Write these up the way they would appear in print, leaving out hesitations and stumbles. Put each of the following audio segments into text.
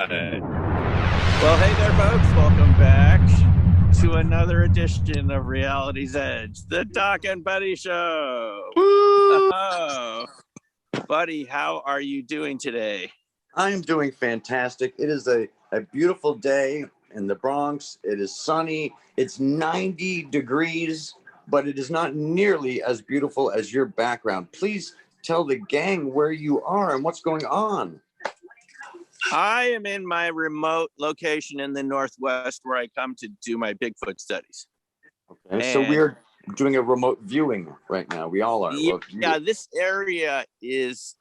Well, hey there, folks. Welcome back to another edition of Reality's Edge, the Doc and Buddy Show. Woo! Oh, Buddy, how are you doing today? I am doing fantastic. It is a beautiful day in the Bronx. It is sunny. It's 90 degrees, but it is not nearly as beautiful as your background. Please tell the gang where you are and what's going on. I am in my remote location in the Northwest where I come to do my Bigfoot studies. Okay, so we're doing a remote viewing right now. We all are. Yeah, this area it's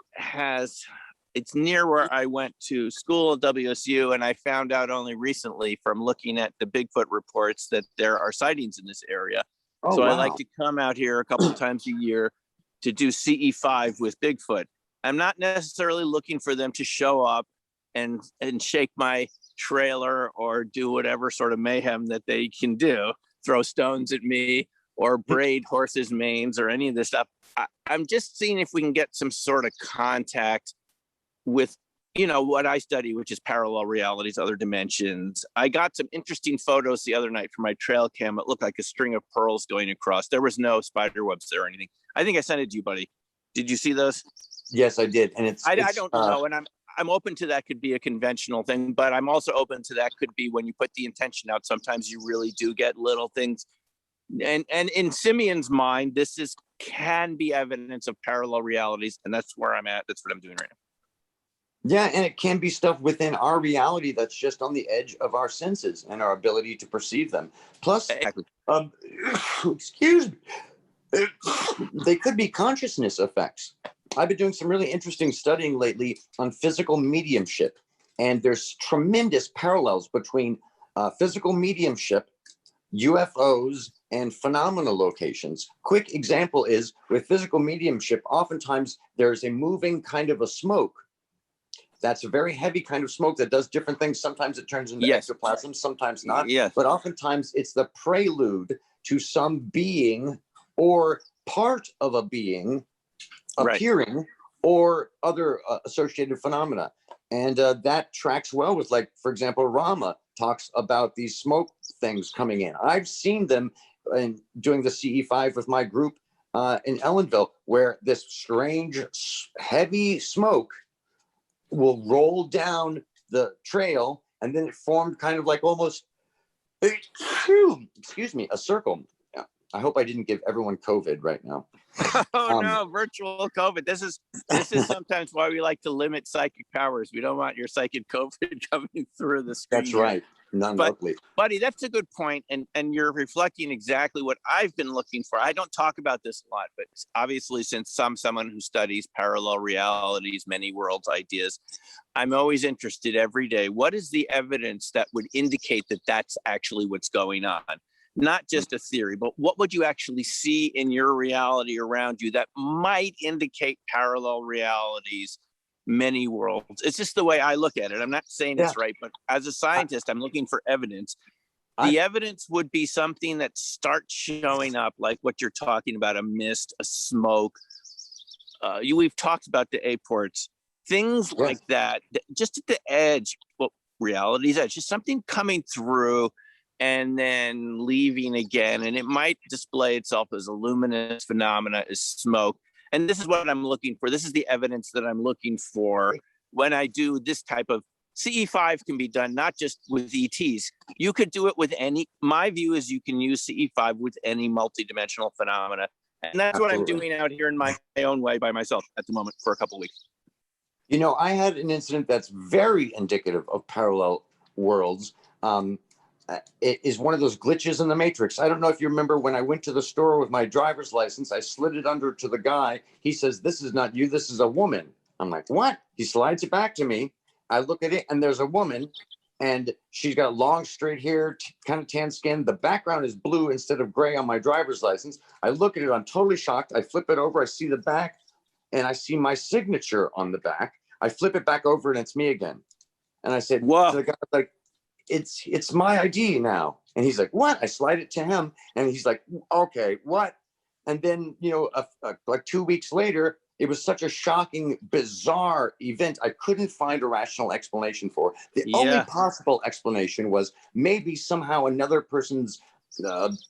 near where I went to school at WSU, and I found out only recently from looking at the Bigfoot reports that there are sightings in this area. Oh, so wow. I like to come out here a couple of times a year to do CE5 with Bigfoot. I'm not necessarily looking for them to show up and shake my trailer or do whatever sort of mayhem that they can do, throw stones at me or braid horses' manes or any of this stuff. I'm just seeing if we can get some sort of contact with, what I study, which is parallel realities, other dimensions. I got some interesting photos the other night from my trail cam. It looked like a string of pearls going across. There was no spider webs there or anything. I think I sent it to you, buddy. Did you see those? Yes, I did. And I don't know. And I'm open to that could be a conventional thing, but I'm also open to that could be when you put the intention out. Sometimes you really do get little things. And in Simeon's mind, this can be evidence of parallel realities. And that's where I'm at. That's what I'm doing right now. Yeah, and it can be stuff within our reality that's just on the edge of our senses and our ability to perceive them. Plus, exactly. Excuse me, they could be consciousness effects. I've been doing some really interesting studying lately on physical mediumship, and there's tremendous parallels between physical mediumship, UFOs, and phenomena locations. Quick example is with physical mediumship, oftentimes there's a moving kind of a smoke. That's a very heavy kind of smoke that does different things. Sometimes it turns into ectoplasm, sometimes not. Yes. But oftentimes it's the prelude to some being or part of a being appearing, right, or other associated phenomena. And that tracks well with, like, for example, Rama talks about these smoke things coming in. I've seen them in doing the CE5 with my group in Ellenville, where this strange, heavy smoke will roll down the trail, and then it formed kind of like almost, excuse me, a circle. I hope I didn't give everyone COVID right now. Oh no, virtual COVID. This is sometimes why we like to limit psychic powers. We don't want your psychic COVID coming through the screen. That's right. Non-locally. Buddy, that's a good point. And you're reflecting exactly what I've been looking for. I don't talk about this a lot, but obviously since I'm someone who studies parallel realities, many worlds ideas, I'm always interested every day. What is the evidence that would indicate that that's actually what's going on? Not just a theory, but what would you actually see in your reality around you that might indicate parallel realities, many worlds? It's just the way I look at it. I'm not saying it's right, but as a scientist, I'm looking for evidence. The evidence would be something that starts showing up, like what you're talking about, a mist, a smoke. We've talked about the airports, things like that, just at the edge, reality's edge, just something coming through and then leaving again. And it might display itself as a luminous phenomena, as smoke. And this is what I'm looking for. This is the evidence that I'm looking for when I do this type of CE5. Can be done not just with ETs. You could do it with my view is you can use CE5 with any multidimensional phenomena. And that's what I'm doing out here in my own way by myself at the moment for a couple of weeks. I had an incident that's very indicative of parallel worlds. It is one of those glitches in the matrix. I don't know if you remember when I went to the store with my driver's license, I slid it under to the guy. He says, "This is not you, this is a woman." I'm like, "What?" He slides it back to me. I look at it and there's a woman, and she's got long straight hair, kind of tan skin. The background is blue instead of gray on my driver's license. I look at it, I'm totally shocked. I flip it over, I see the back, and I see my signature on the back. I flip it back over and it's me again. And I said, "Wow." To the guy, like, it's my ID now. And he's like, "What?" I slide it to him and he's like, "Okay, what?" And then, like 2 weeks later, it was such a shocking, bizarre event. I couldn't find a rational explanation for. The only possible explanation was maybe somehow another person's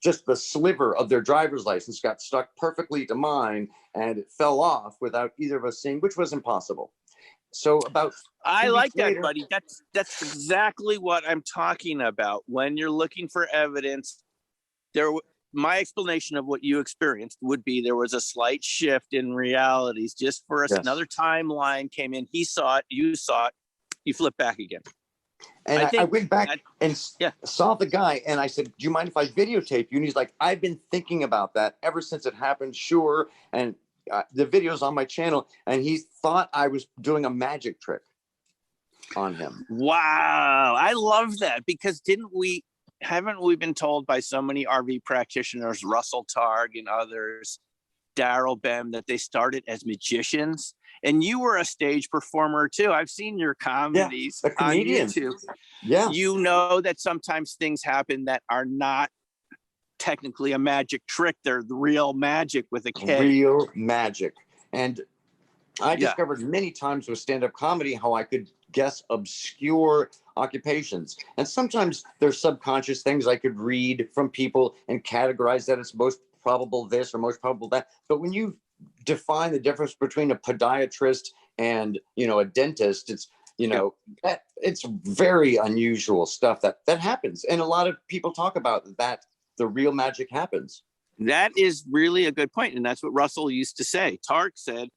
just the sliver of their driver's license got stuck perfectly to mine and it fell off without either of us seeing, which was impossible. So about I 2 like weeks that, later, buddy. That's exactly what I'm talking about. When you're looking for evidence, my explanation of what you experienced would be there was a slight shift in realities just for us. Yes. Another timeline came in. He saw it. You saw it. You flip back again. And I went back and saw the guy, and I said, "Do you mind if I videotape you?" And he's like, "I've been thinking about that ever since it happened. Sure." And the video's on my channel, and he thought I was doing a magic trick on him. Wow, I love that, because haven't we been told by so many RV practitioners, Russell Targ and others, Daryl Bem, that they started as magicians? And you were a stage performer too. I've seen your comedies on YouTube. Yeah. You know that sometimes things happen that are not technically a magic trick. They're the real magic with a K. Real magic. And I discovered many times with stand-up comedy how I could guess obscure occupations. And sometimes there's subconscious things I could read from people and categorize that it's most probable this or most probable that. But when you define the difference between a podiatrist and, a dentist, it's, that it's very unusual stuff that happens. And a lot of people talk about that. The real magic happens. That is really a good point. And that's what Russell used to say. Tark said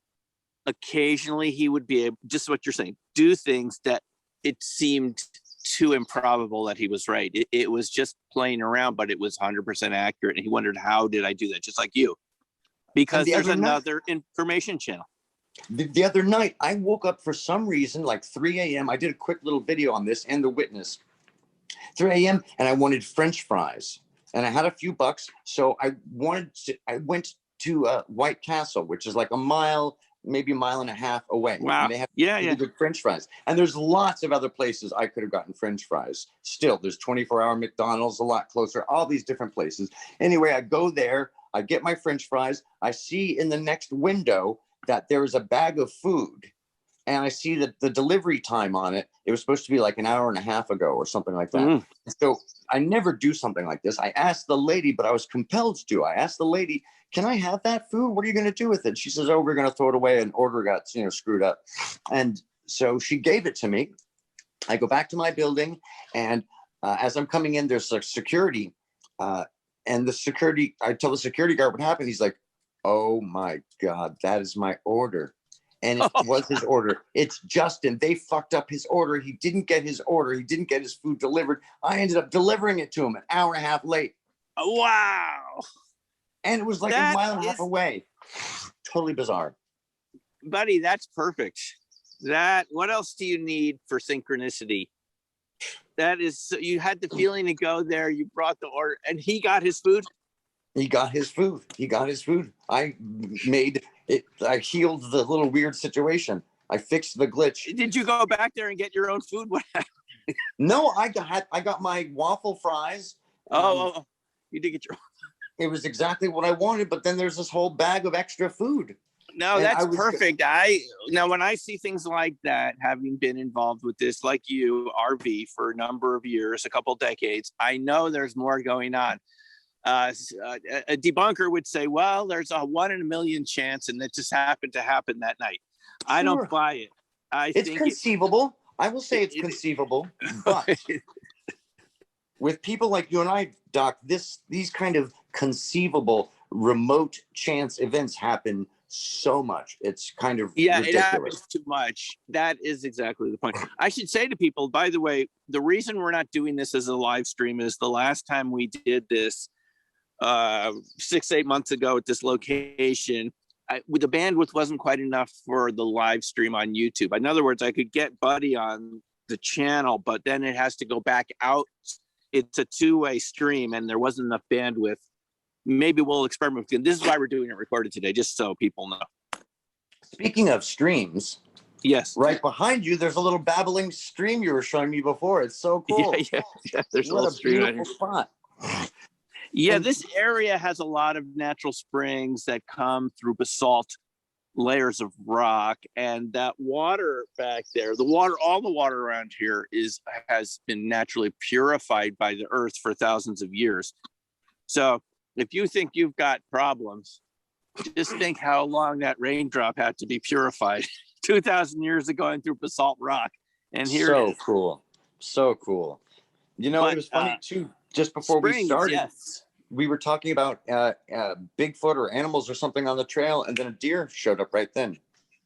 occasionally he would be able, just what you're saying, do things that it seemed too improbable that he was right. It was just playing around, but it was 100% accurate. And he wondered, how did I do that? Just like you. Because there's another information channel. The other night, I woke up for some reason, like 3 a.m. I did a quick little video on this and the witness. 3 a.m. and I wanted French fries. And I had a few bucks. So I went to White Castle, which is like a mile, maybe a mile and a half away. Wow. And they have really good French fries. And there's lots of other places I could have gotten French fries. Still, there's 24-hour McDonald's a lot closer, all these different places. Anyway, I go there. I get my French fries. I see in the next window that there is a bag of food. And I see that the delivery time on it, it was supposed to be like an hour and a half ago or something like that. So I never do something like this. I asked the lady, but I was compelled to. I asked the lady, "Can I have that food? What are you going to do with it?" She says, "Oh, we're going to throw it away. An order got, screwed up." And so she gave it to me. I go back to my building. And as I'm coming in, there's like security. And I tell the security guard what happened. He's like, "Oh my God, that is my order." And it was his order. It's Justin. They fucked up his order. He didn't get his order. He didn't get his food delivered. I ended up delivering it to him an hour and a half late. Wow. And it was like a mile and a half away. Totally bizarre. Buddy, that's perfect. What else do you need for synchronicity? That is, you had the feeling to go there. You brought the order and he got his food. He got his food. I made it. I healed the little weird situation. I fixed the glitch. Did you go back there and get your own food? What happened? No, I got my waffle fries. You did get your. It was exactly what I wanted, but then there's this whole bag of extra food. No, that's perfect. Now when I see things like that, having been involved with this, like you, RV for a number of years, a couple decades, I know there's more going on. A debunker would say, well, there's a 1 in a million chance, and it just happened to happen that night. Sure. I don't buy it. It's conceivable. I will say it's conceivable, but with people like you and I, Doc, these kind of conceivable remote chance events happen so much. It's kind of ridiculous. It happens too much. That is exactly the point. I should say to people, by the way, the reason we're not doing this as a live stream is the last time we did this 6-8 months ago at this location, the bandwidth wasn't quite enough for the live stream on YouTube. In other words, I could get Buddy on the channel, but then it has to go back out. It's a two-way stream, and there wasn't enough bandwidth. Maybe we'll experiment with it. This is why we're doing it recorded today, just so people know. Speaking of streams, yes, right behind you, there's a little babbling stream you were showing me before. It's so cool. Yeah. There's a little stream right here. Spot. Yeah, this area has a lot of natural springs that come through basalt layers of rock, and that water back there, all the water around here has been naturally purified by the earth for thousands of years. So if you think you've got problems, just think how long that raindrop had to be purified 2,000 years ago and through basalt rock. And here it is. Cool. So cool. You know, it was funny too, just before we started, yes, we were talking about Bigfoot or animals or something on the trail, and then a deer showed up right then.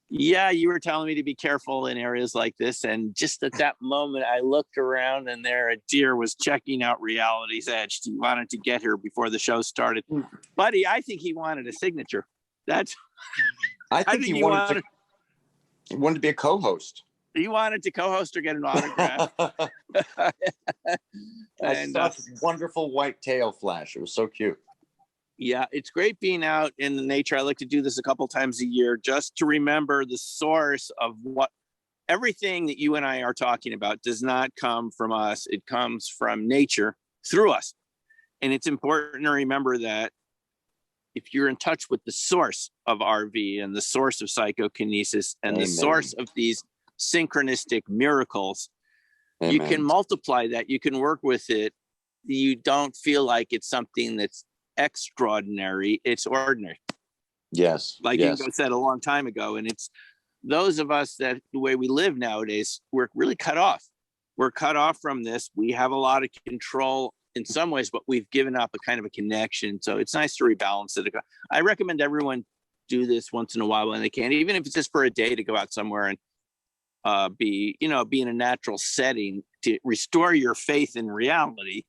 Yeah, you were telling me to be careful in areas like this. And just at that moment, I looked around and there a deer was checking out Reality's Edge. He wanted to get here before the show started. Buddy, I think he wanted a signature. I think he wanted to be a co-host. He wanted to co-host or get an autograph. I saw this wonderful white tail flash. It was so cute. Yeah, it's great being out in the nature. I like to do this a couple times a year just to remember the source of what everything that you and I are talking about does not come from us. It comes from nature through us. And it's important to remember that if you're in touch with the source of RV and the source of psychokinesis and the source of these synchronistic miracles, you can multiply that, you can work with it. You don't feel like it's something that's extraordinary, it's ordinary. Yes. Like Ingo said a long time ago. And it's those of us that the way we live nowadays, we're really cut off. We're cut off from this. We have a lot of control in some ways, but we've given up a kind of a connection. So it's nice to rebalance it. I recommend everyone do this once in a while when they can, even if it's just for a day, to go out somewhere and be in a natural setting to restore your faith in reality.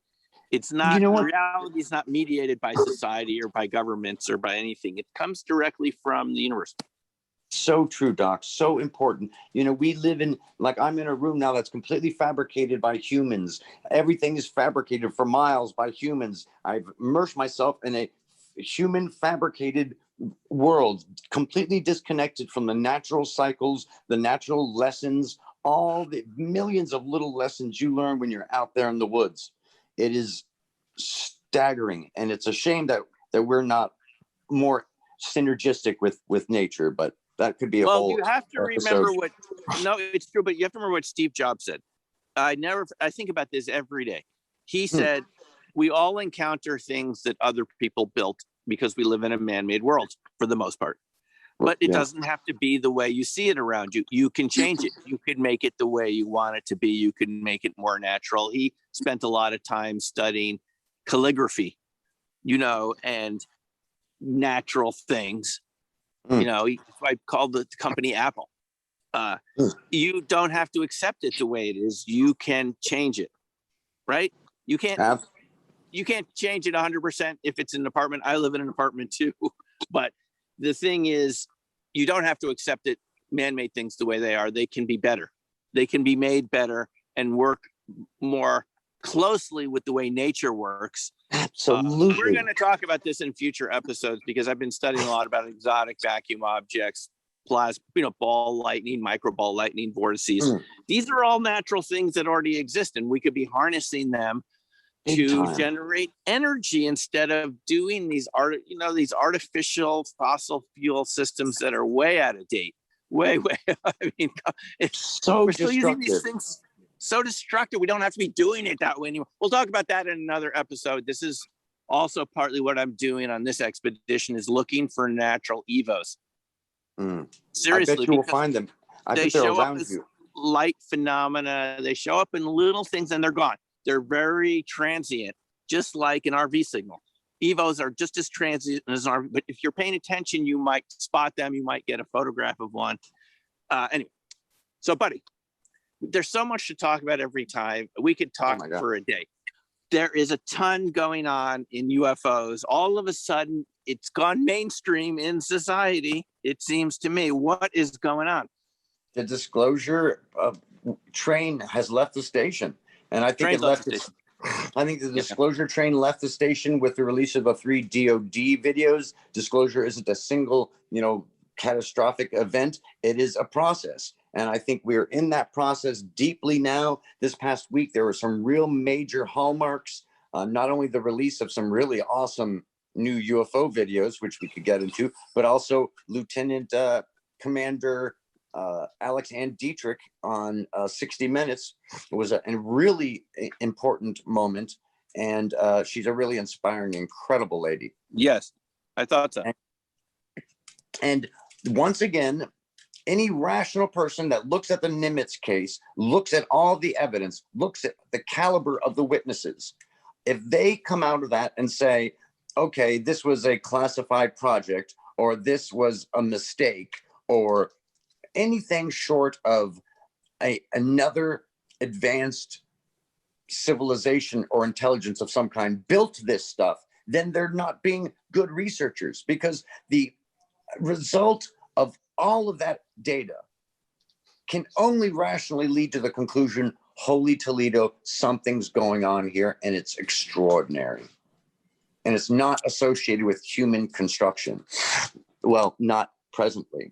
It's not, reality is not mediated by society or by governments or by anything. It comes directly from the universe. So true, Doc. So important. You know, we live in, like, I'm in a room now that's completely fabricated by humans. Everything is fabricated for miles by humans. I've immersed myself in a human fabricated world, completely disconnected from the natural cycles, the natural lessons, all the millions of little lessons you learn when you're out there in the woods. It is staggering, and it's a shame that we're not more synergistic with nature, but that could be a whole you have to episode. Remember it's true, but you have to remember what Steve Jobs said. I think about this every day. He said, we all encounter things that other people built because we live in a man-made world for the most part. But it doesn't have to be the way you see it around you. You can change it. You could make it the way you want it to be. You can make it more natural. He spent a lot of time studying calligraphy, and natural things. I called the company Apple. You don't have to accept it the way it is. You can change it, right? You can't change it 100% if it's an apartment. I live in an apartment too, but the thing is, you don't have to accept it, man-made things the way they are. They can be better. They can be made better and work more closely with the way nature works. Absolutely. We're going to talk about this in future episodes because I've been studying a lot about exotic vacuum objects, plasma, ball lightning, microball lightning, vortices. These are all natural things that already exist, and we could be harnessing them to generate energy instead of doing these artificial fossil fuel systems that are way out of date. Way. I mean, we're still using these things so destructive. We don't have to be doing it that way anymore. We'll talk about that in another episode. This is also partly what I'm doing on this expedition, is looking for natural EVOs. Seriously, I bet you will find them. They show up as light phenomena. They show up in little things and they're gone. They're very transient, just like an RV signal. EVOs are just as transient as an RV, but if you're paying attention, you might spot them. You might get a photograph of one. Anyway, so buddy, there's so much to talk about every time. We could talk for a day. There is a ton going on in UFOs. All of a sudden, it's gone mainstream in society, it seems to me. What is going on? The disclosure train has left the station. And I think the disclosure train left the station with the release of the 3 DOD videos. Disclosure isn't a single, catastrophic event. It is a process. And I think we're in that process deeply now. This past week, there were some real major hallmarks, not only the release of some really awesome, new UFO videos, which we could get into, but also Lieutenant Commander Alex Ann Dietrich on 60 Minutes. It was a really important moment, and she's a really inspiring, incredible lady. Yes, I thought so. And once again, any rational person that looks at the Nimitz case, looks at all the evidence, looks at the caliber of the witnesses, if they come out of that and say, okay, this was a classified project, or this was a mistake, or anything short of another advanced civilization or intelligence of some kind built this stuff, then they're not being good researchers, because the result of all of that data can only rationally lead to the conclusion, holy Toledo, something's going on here, and it's extraordinary. And it's not associated with human construction. Well, not presently.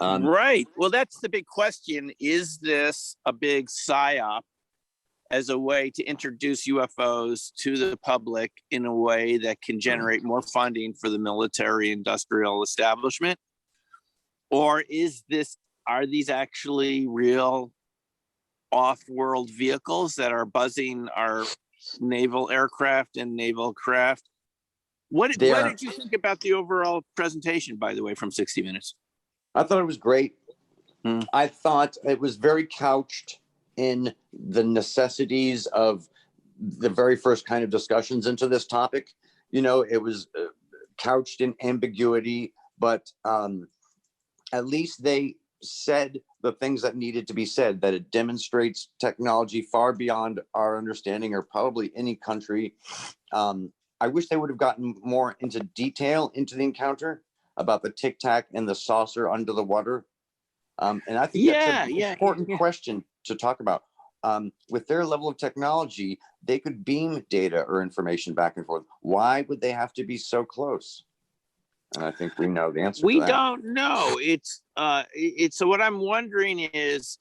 Right. Well, that's the big question. Is this a big psyop as a way to introduce UFOs to the public in a way that can generate more funding for the military industrial establishment? Or are these actually real off-world vehicles that are buzzing our naval aircraft and naval craft? What did you think about the overall presentation, by the way, from 60 Minutes? I thought it was great. I thought it was very couched in the necessities of the very first kind of discussions into this topic. You know, it was couched in ambiguity, but at least they said the things that needed to be said, that it demonstrates technology far beyond our understanding, or probably any country. I wish they would have gotten more into detail into the encounter about the Tic Tac and the saucer under the water. And I think that's an important question to talk about. With their level of technology, they could beam data or information back and forth. Why would they have to be so close? And I think we know the answer to that. We don't know. It's so what I'm wondering is,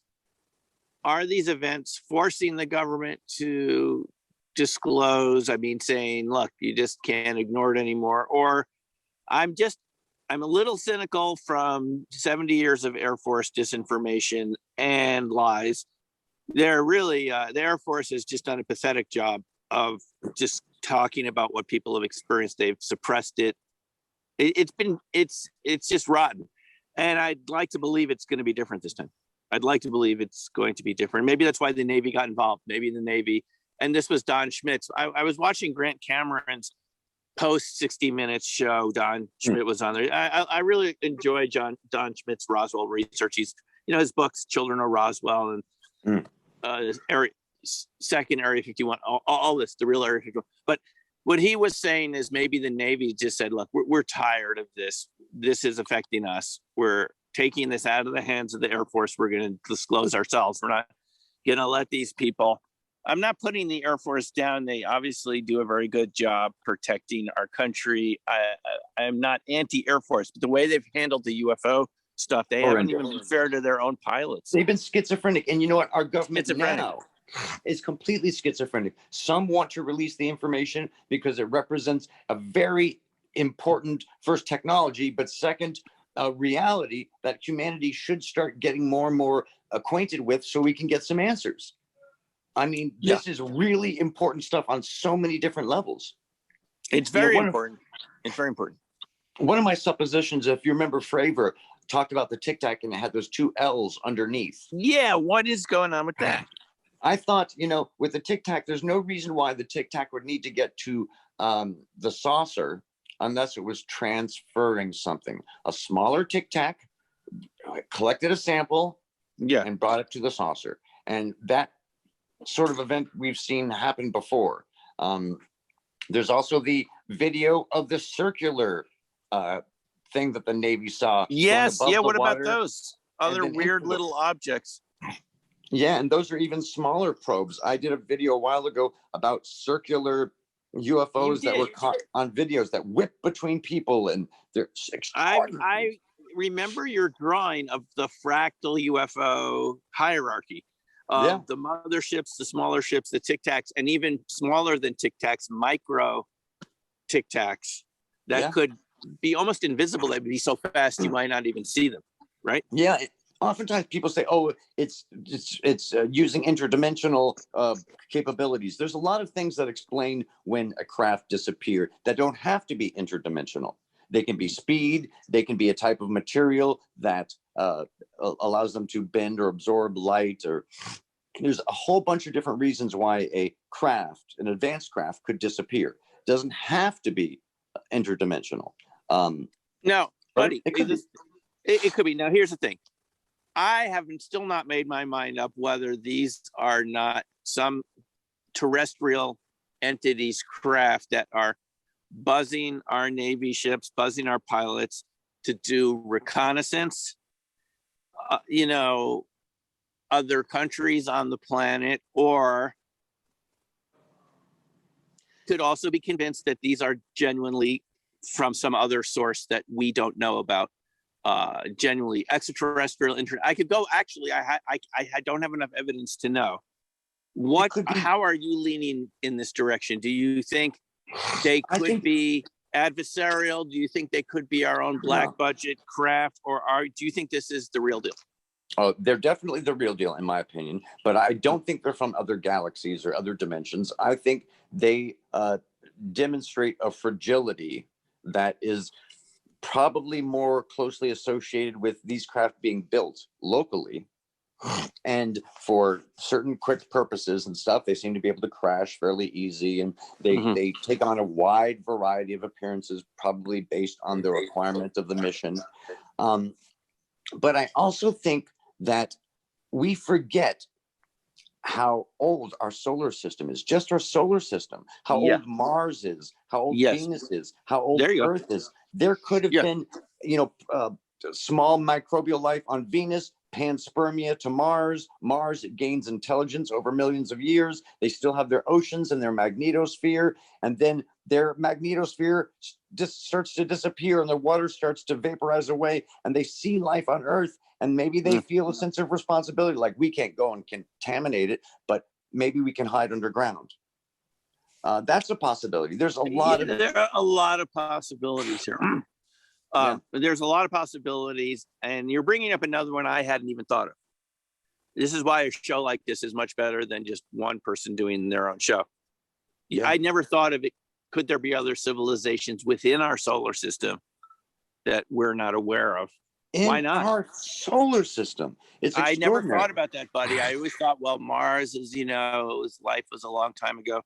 are these events forcing the government to disclose? I mean, saying, look, you just can't ignore it anymore. Or I'm a little cynical from 70 years of Air Force disinformation and lies. They're really, the Air Force has just done a pathetic job of just talking about what people have experienced. They've suppressed it. It's just rotten. And I'd like to believe it's going to be different this time. I'd like to believe it's going to be different. Maybe that's why the Navy got involved. Maybe the Navy, and this was Don Schmidt's. I was watching Grant Cameron's post 60 Minutes show. Don Schmidt was on there. I really enjoy Don Schmidt's Roswell research. He's, his books, Children of Roswell, and Second Area 51, all this, the real Area 51. But what he was saying is maybe the Navy just said, look, we're tired of this. This is affecting us. We're taking this out of the hands of the Air Force. We're going to disclose ourselves. We're not going to let these people. I'm not putting the Air Force down. They obviously do a very good job protecting our country. I'm not anti-Air Force, but the way they've handled the UFO stuff, they haven't even been fair to their own pilots. They've been schizophrenic. And you know what? Our government now is completely schizophrenic. Some want to release the information because it represents a very important, first, technology, but second, reality that humanity should start getting more and more acquainted with, so we can get some answers. I mean, this is really important stuff on so many different levels. It's very important. It's very important. One of my suppositions, if you remember, Fravor talked about the Tic Tac and it had those two L's underneath. Yeah, what is going on with that? I thought, with the Tic Tac, there's no reason why the Tic Tac would need to get to the saucer unless it was transferring something. A smaller Tic Tac collected a sample and brought it to the saucer. And that sort of event we've seen happen before. There's also the video of the circular thing that the Navy saw. Yes. Yeah. What about those other weird little objects? Yeah. And those are even smaller probes. I did a video a while ago about circular UFOs that were caught on videos that whip between people, and they're I remember your drawing of the fractal UFO hierarchy. The motherships, the smaller ships, the Tic Tacs, and even smaller than Tic Tacs, micro tic tacs that could be almost invisible. They'd be so fast you might not even see them, right? Yeah. Oftentimes people say, "Oh, it's using interdimensional capabilities." There's a lot of things that explain when a craft disappeared that don't have to be interdimensional. They can be speed. They can be a type of material that allows them to bend or absorb light. Or there's a whole bunch of different reasons why a craft, an advanced craft, could disappear. It doesn't have to be interdimensional. No, buddy, it could be. It could be. Now, here's the thing. I haven't still not made my mind up whether these are not some terrestrial entities, craft that are buzzing our Navy ships, buzzing our pilots to do reconnaissance, other countries on the planet, or could also be convinced that these are genuinely from some other source that we don't know about. Genuinely extraterrestrial. I could go. Actually, I don't have enough evidence to know. How are you leaning in this direction? Do you think they could be adversarial? Do you think they could be our own black budget craft, or do you think this is the real deal? Oh, they're definitely the real deal, in my opinion. But I don't think they're from other galaxies or other dimensions. I think they demonstrate a fragility that is probably more closely associated with these craft being built locally and for certain quick purposes and stuff. They seem to be able to crash fairly easy, and they take on a wide variety of appearances, probably based on the requirement of the mission. But I also think that we forget how old our solar system is, just our solar system, how old Mars is, how old Venus is, how old Earth is. There could have been, small microbial life on Venus, panspermia to Mars. Mars, it gains intelligence over millions of years. They still have their oceans and their magnetosphere, and then their magnetosphere just starts to disappear and the water starts to vaporize away, and they see life on Earth, and maybe they feel a sense of responsibility, like we can't go and contaminate it, but maybe we can hide underground. That's a possibility. There's a lot of there are a lot of possibilities here. There's a lot of possibilities, and you're bringing up another one I hadn't even thought of. This is why a show like this is much better than just one person doing their own show. I never thought of it. Could there be other civilizations within our solar system that we're not aware of? Why not? Our solar system. I never thought about that, buddy. I always thought, well, Mars is, life was a long time ago.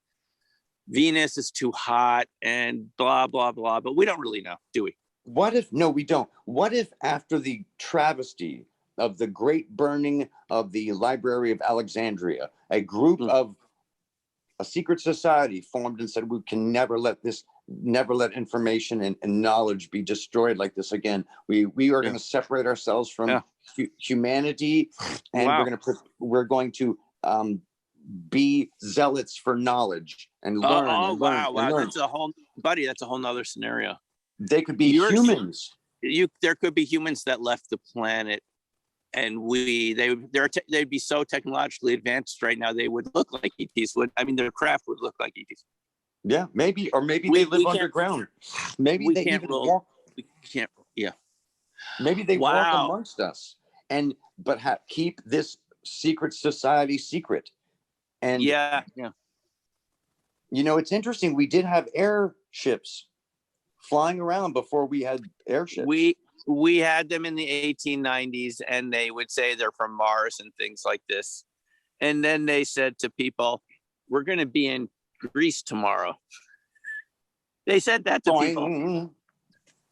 Venus is too hot and blah, blah, blah. But we don't really know, do we? No, we don't. What if after the travesty of the great burning of the Library of Alexandria, a group of a secret society formed and said, we can never let information and knowledge be destroyed like this again. We are going to separate ourselves from humanity, and we're going to be zealots for knowledge and learn. Wow. That's a whole nother scenario. They could be humans. There could be humans that left the planet, and they'd be so technologically advanced right now they would look like ETs. Their craft would look like ETs. Yeah, maybe, or maybe they live underground. Maybe they even walk. We can't. Yeah. Maybe they walk amongst us, but keep this secret society secret. And it's interesting. We did have airships flying around before we had airships. We had them in the 1890s, and they would say they're from Mars and things like this. And then they said to people, "We're going to be in Greece tomorrow." They said that to people.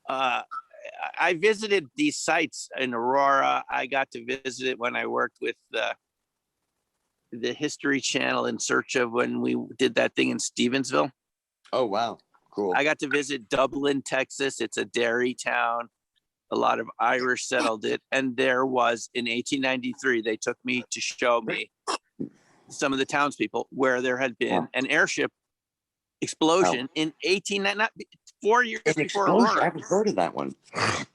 I visited these sites in Aurora. I got to visit it when I worked with the History Channel in search of when we did that thing in Stevensville. Oh, wow. Cool. I got to visit Dublin, Texas. It's a dairy town. A lot of Irish settled it. And there was, in 1893, they took me to show me some of the townspeople where there had been an airship explosion in 4 years before Aurora. I haven't heard of that one.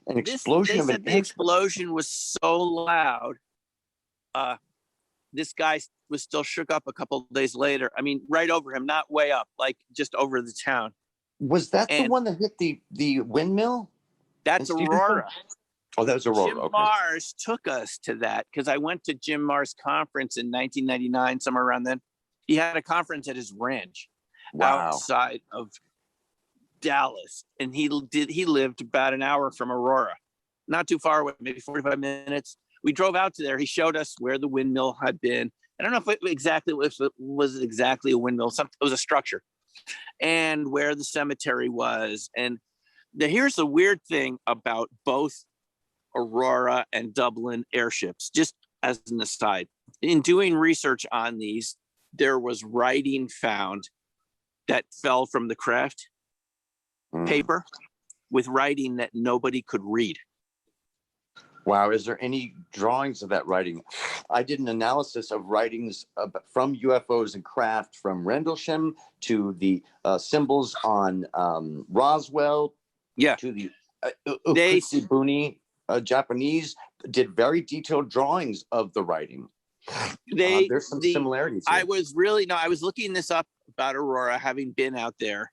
An explosion of an airship. The explosion was so loud. This guy was still shook up a couple of days later. Right over him, not way up, like just over the town. Was that the And one that hit the windmill? that's in Stevenson? Aurora. Oh, that was Aurora. Jim Okay. Mars took us to that because I went to Jim Mars' conference in 1999, somewhere around then. He had a conference at his ranch outside of Dallas, and he lived about an hour from Aurora, not too far away, maybe 45 minutes. We drove out to there. He showed us where the windmill had been. I don't know if it was exactly a windmill. It was a structure, and where the cemetery was. And here's the weird thing about both Aurora and Dublin airships, just as an aside. In doing research on these, there was writing found that fell from the craft paper with writing that nobody could read. Wow. Is there any drawings of that writing? I did an analysis of writings from UFOs and craft, from Rendlesham to the symbols on Roswell, to the Ukitsibuni Japanese, did very detailed drawings of the writing. There's some similarities here. I was looking this up about Aurora, having been out there.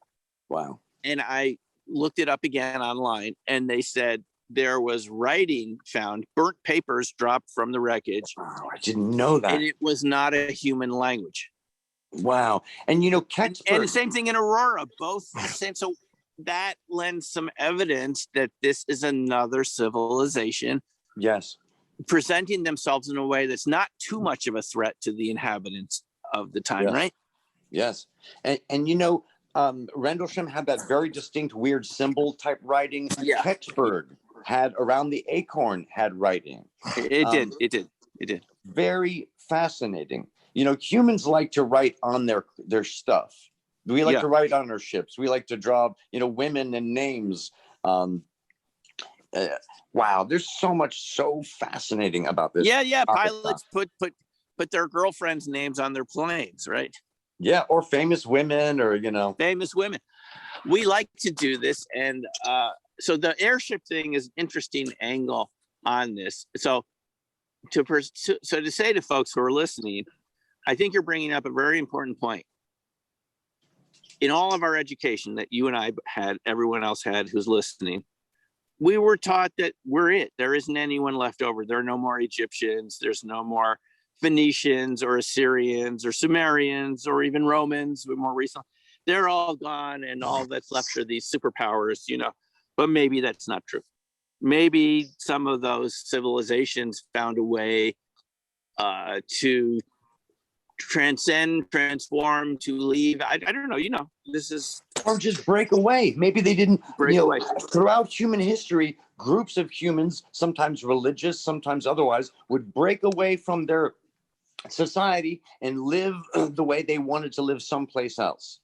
Wow. And I looked it up again online, and they said there was writing found, burnt papers dropped from the wreckage. Oh, I didn't know that. And it was not a human language. Wow. And and the same thing in Aurora, both the same. So that lends some evidence that this is another civilization. Yes. Presenting themselves in a way that's not too much of a threat to the inhabitants of the time, right? Yes. And Rendlesham had that very distinct, weird symbol type writing. Yeah. Ketchburg had, around the acorn, had writing. It did. Very fascinating. Humans like to write on their stuff. We like to write on our ships. We like to draw, women and names. Wow, there's so much so fascinating about this. Yeah. Pilots put their girlfriends' names on their planes, right? Yeah, or famous women, or famous women. We like to do this, and so the airship thing is an interesting angle on this. So to say to folks who are listening, I think you're bringing up a very important point. In all of our education that you and I had, everyone else had who's listening, we were taught that we're it. There isn't anyone left over. There are no more Egyptians. There's no more Phoenicians or Assyrians or Sumerians or even Romans more recently. They're all gone, and all that's left are these superpowers, but maybe that's not true. Maybe some of those civilizations found a way to transcend, transform, to leave. I don't know, this is... Or just break away. Maybe they didn't break away. Throughout human history, groups of humans, sometimes religious, sometimes otherwise, would break away from their society and live the way they wanted to live someplace else.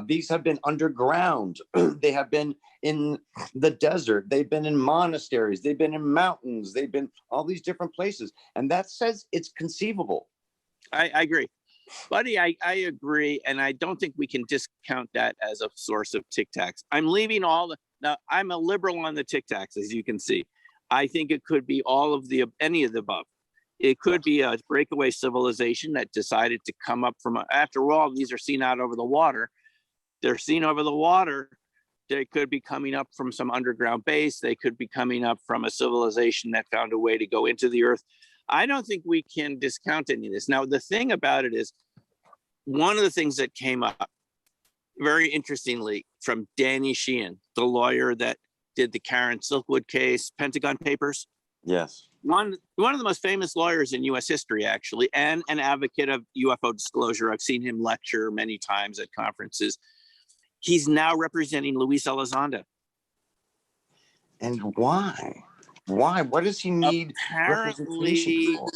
These have been underground. They have been in the desert. They've been in monasteries. They've been in mountains. They've been all these different places. And that says it's conceivable. I agree. Buddy, I agree. And I don't think we can discount that as a source of Tic Tacs. I'm leaving now I'm a liberal on the Tic Tacs, as you can see. I think it could be any of the above. It could be a breakaway civilization that decided to come up from, after all, these are seen out over the water. They're seen over the water. They could be coming up from some underground base. They could be coming up from a civilization that found a way to go into the earth. I don't think we can discount any of this. Now, the thing about it is, one of the things that came up very interestingly from Danny Sheehan, the lawyer that did the Karen Silkwood case, Pentagon Papers. Yes. One of the most famous lawyers in U.S. history, actually, and an advocate of UFO disclosure. I've seen him lecture many times at conferences. He's now representing Luis Elizondo. And why? Why? What does he need representation for?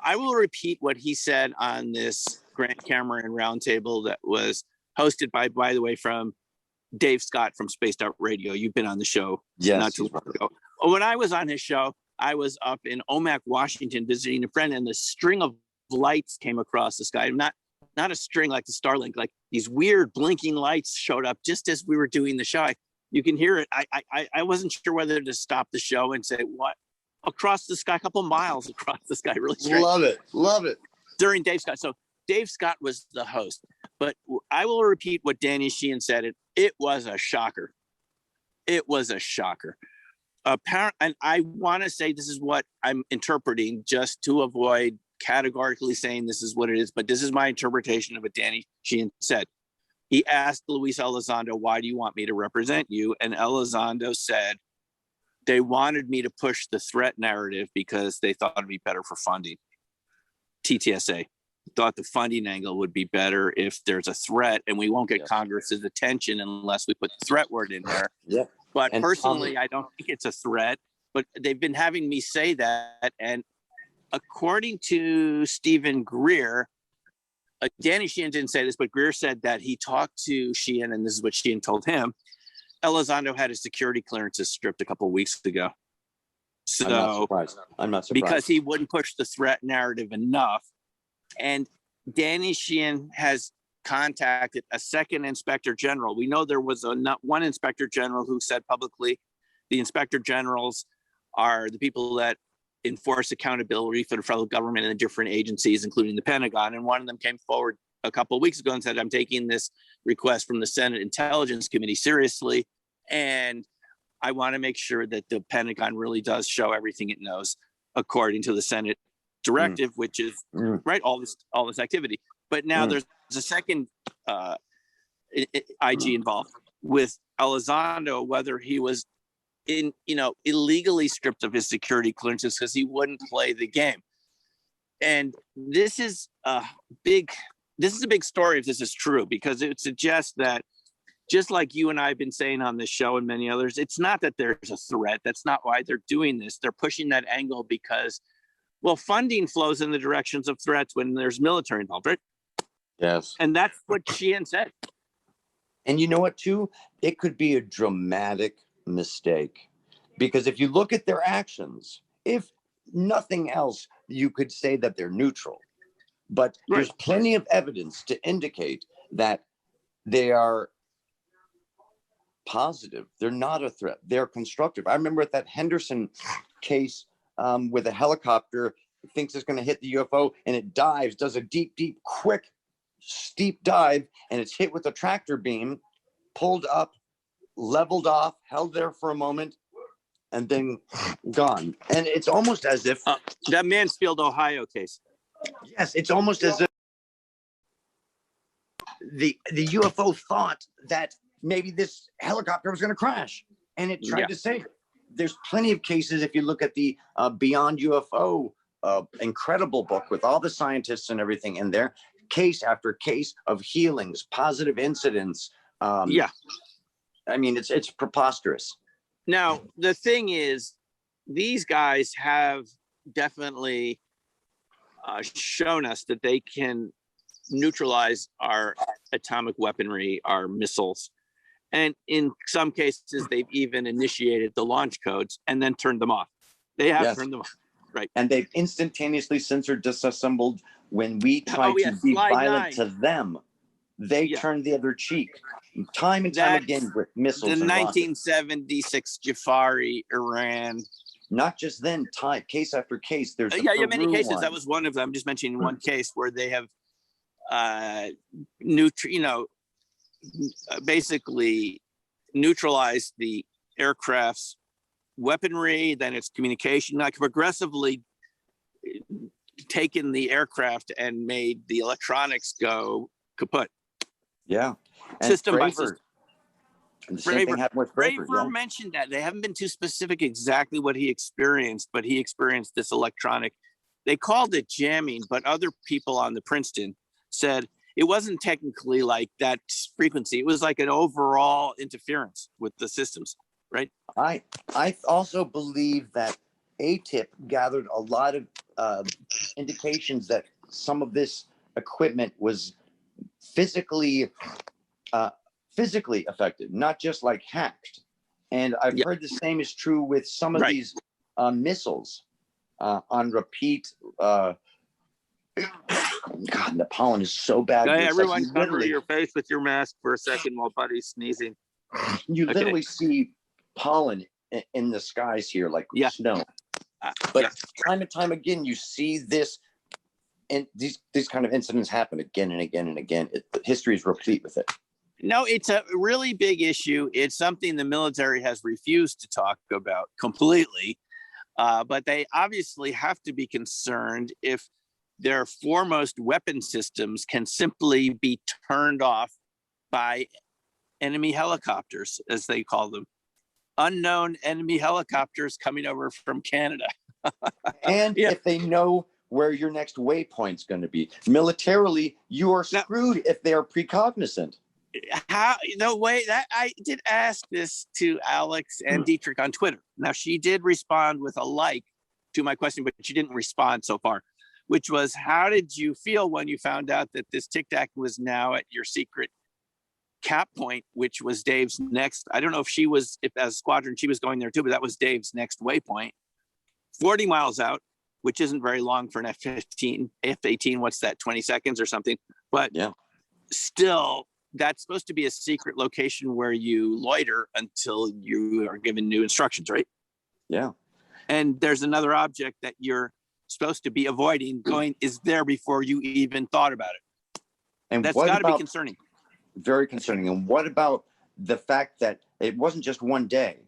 I will repeat what he said on this Grant Cameron roundtable that was hosted by the way, from Dave Scott from Spaced Out Radio. You've been on the show not too long ago. When I was on his show, I was up in Omak, Washington, visiting a friend, and the string of lights came across the sky. Not a string like the Starlink, like these weird blinking lights showed up just as we were doing the show. You can hear it. I wasn't sure whether to stop the show and say, what? Across the sky, a couple miles across the sky. Really strange. Love it. During Dave Scott. So Dave Scott was the host. But I will repeat what Danny Sheehan said. It was a shocker. It was a shocker. Apparent, and I want to say this is what I'm interpreting, just to avoid categorically saying this is what it is, but this is my interpretation of what Danny Sheehan said. He asked Luis Elizondo, why do you want me to represent you? And Elizondo said, they wanted me to push the threat narrative because they thought it'd be better for funding. TTSA thought the funding angle would be better if there's a threat, and we won't get Congress's attention unless we put the threat word in there. Yep. But And personally, I don't think it's a threat, but they've been having me say that. And according to Stephen Greer, Danny Sheehan didn't say this, but Greer said that he talked to Sheehan, and this is what Sheehan told him. Elizondo had his security clearances stripped a couple of weeks ago. So I'm not surprised. Because he wouldn't push the threat narrative enough. And Danny Sheehan has contacted a second inspector general. We know there was one inspector general who said publicly the inspector generals are the people that enforce accountability for the federal government and the different agencies, including the Pentagon. And one of them came forward a couple of weeks ago and said, I'm taking this request from the Senate Intelligence Committee seriously. And I want to make sure that the Pentagon really does show everything it knows according to the Senate directive, which is right, all this activity. But now there's a second IG involved with Elizondo, whether he was illegally stripped of his security clearances because he wouldn't play the game. And this is a big story if this is true, because it suggests that, just like you and I have been saying on this show and many others, it's not that there's a threat. That's not why they're doing this. They're pushing that angle because, well, funding flows in the directions of threats when there's military involved, right? Yes. And that's what Sheehan said. And you know what, too? It could be a dramatic mistake, because if you look at their actions, if nothing else, you could say that they're neutral. But there's plenty of evidence to indicate that they are positive. They're not a threat. They're constructive. I remember at that Henderson case with a helicopter thinks it's going to hit the UFO, and it dives, does a deep, quick, steep dive, and it's hit with a tractor beam, pulled up, leveled off, held there for a moment, and then gone. And it's almost as if that Mansfield, Ohio case. Yes, it's almost as if the UFO thought that maybe this helicopter was going to crash, and it tried to save it. There's plenty of cases. If you look at the Beyond UFO incredible book with all the scientists and everything in there, case after case of healings, positive incidents. I mean, it's preposterous. Now, the thing is, these guys have definitely shown us that they can neutralize our atomic weaponry, our missiles. And in some cases, they've even initiated the launch codes and then turned them off. They have turned them off. Right. And they've instantaneously censored, disassembled. When we try to be violent to them, they turn the other cheek. Time and time again with missiles. The and 1976 Jafari, Iran. Not just then, case after case. There's many cases. One. That was one of them. I'm just mentioning one case where they have basically neutralized the aircraft's weaponry, then its communication, like progressively taken the aircraft and made the electronics go kaput. Yeah. And system by system. And the same thing happened with Braver mentioned that. They haven't been too specific exactly what he experienced, but he experienced this electronic. They called it jamming, but other people on the Princeton said it wasn't technically like that frequency. It was like an overall interference with the systems, right? I also believe that ATIP gathered a lot of indications that some of this equipment was physically affected, not just like hacked. And I've heard the same is true with some of these missiles on repeat. God, the pollen is so bad. Hey, everyone cover your face with your mask for a second while Buddy's sneezing. You literally see pollen in the skies here, like snow. But time and time again, you see this and these kind of incidents happen again and again and again. History is replete with it. No, it's a really big issue. It's something the military has refused to talk about completely, but they obviously have to be concerned if their foremost weapon systems can simply be turned off by enemy helicopters, as they call them. Unknown enemy helicopters coming over from Canada. And if they know where your next waypoint's going to be. Militarily, you are screwed if they are precognizant. How no way that I did ask this to Alex and Dietrich on Twitter. Now she did respond with a like to my question, but she didn't respond so far, which was, how did you feel when you found out that this Tic Tac was now at your secret cap point, which was Dave's next? I don't know if as a squadron she was going there too, but that was Dave's next waypoint, 40 miles out, which isn't very long for an F-18, what's that, 20 seconds or something? But yeah, still, that's supposed to be a secret location where you loiter until you are given new instructions, right? Yeah. And there's another object that you're supposed to be avoiding is there before you even thought about it. And that's got to be concerning. Very concerning. And what about the fact that it wasn't just one day?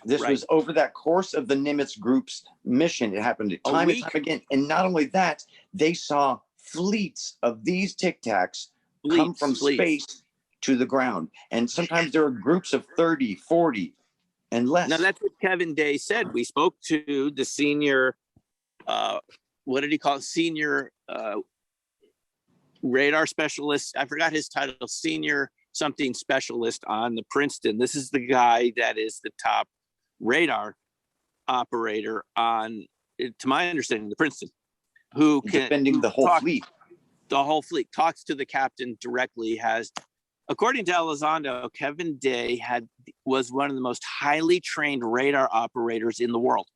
This was over that course of the Nimitz group's mission. It happened time and time again. And not only that, they saw fleets of these Tic Tacs come from space to the ground. And sometimes there are groups of 30, 40 and less. Now, that's what Kevin Day said. We spoke to the senior, what did he call it? Senior radar specialist. I forgot his title, senior something specialist on the Princeton. This is the guy that is the top radar operator on, to my understanding, the Princeton, who can defending the whole fleet. The whole fleet, talks to the captain directly. According to Elizondo, Kevin Day was one of the most highly trained radar operators in the world.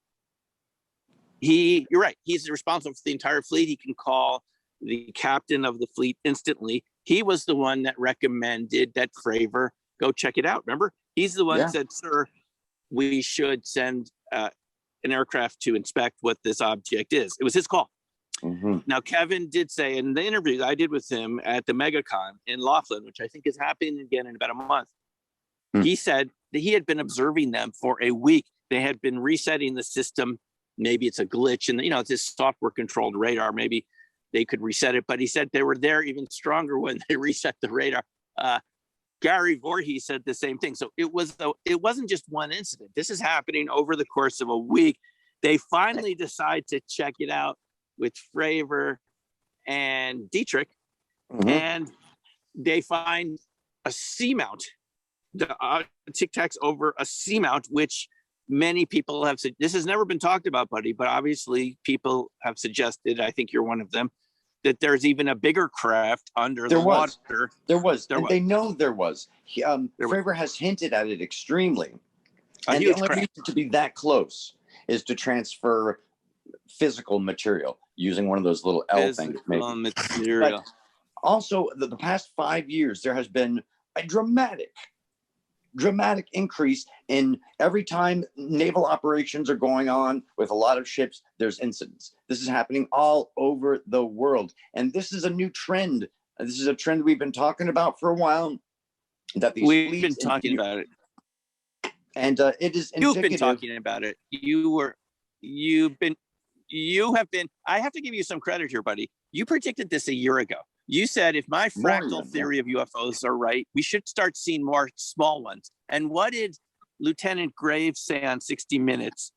You're right. He's responsible for the entire fleet. He can call the captain of the fleet instantly. He was the one that recommended that Fravor go check it out. Remember, he's the one that said, "Sir, we should send an aircraft to inspect what this object is." It was his call. Mm-hmm. Now, Kevin did say in the interview that I did with him at the MegaCon in Laughlin, which I think is happening again in about a month, he said that he had been observing them for a week. They had been resetting the system. Maybe it's a glitch and it's this software controlled radar. Maybe they could reset it, but he said they were there even stronger when they reset the radar. Gary Voorhees said the same thing. So it wasn't just one incident. This is happening over the course of a week. They finally decide to check it out with Fravor and Dietrich, and they find a seamount. The Tic Tacs over a seamount, which many people have said, this has never been talked about, buddy, but obviously people have suggested, I think you're one of them, that there's even a bigger craft under the water. There was. They know there was. Fravor has hinted at it extremely. And the only reason to be that close is to transfer physical material using one of those little L things. Material. But also, the past 5 years, there has been a dramatic increase in every time naval operations are going on with a lot of ships, there's incidents. This is happening all over the world. And this is a new trend. This is a trend we've been talking about for a while. We've been talking about it. And it is indicative. You've been talking about it. You have been, I have to give you some credit here, buddy. You predicted this a year ago. You said, if my fractal theory of UFOs are right, we should start seeing more small ones. And what did Lieutenant Graves say on 60 Minutes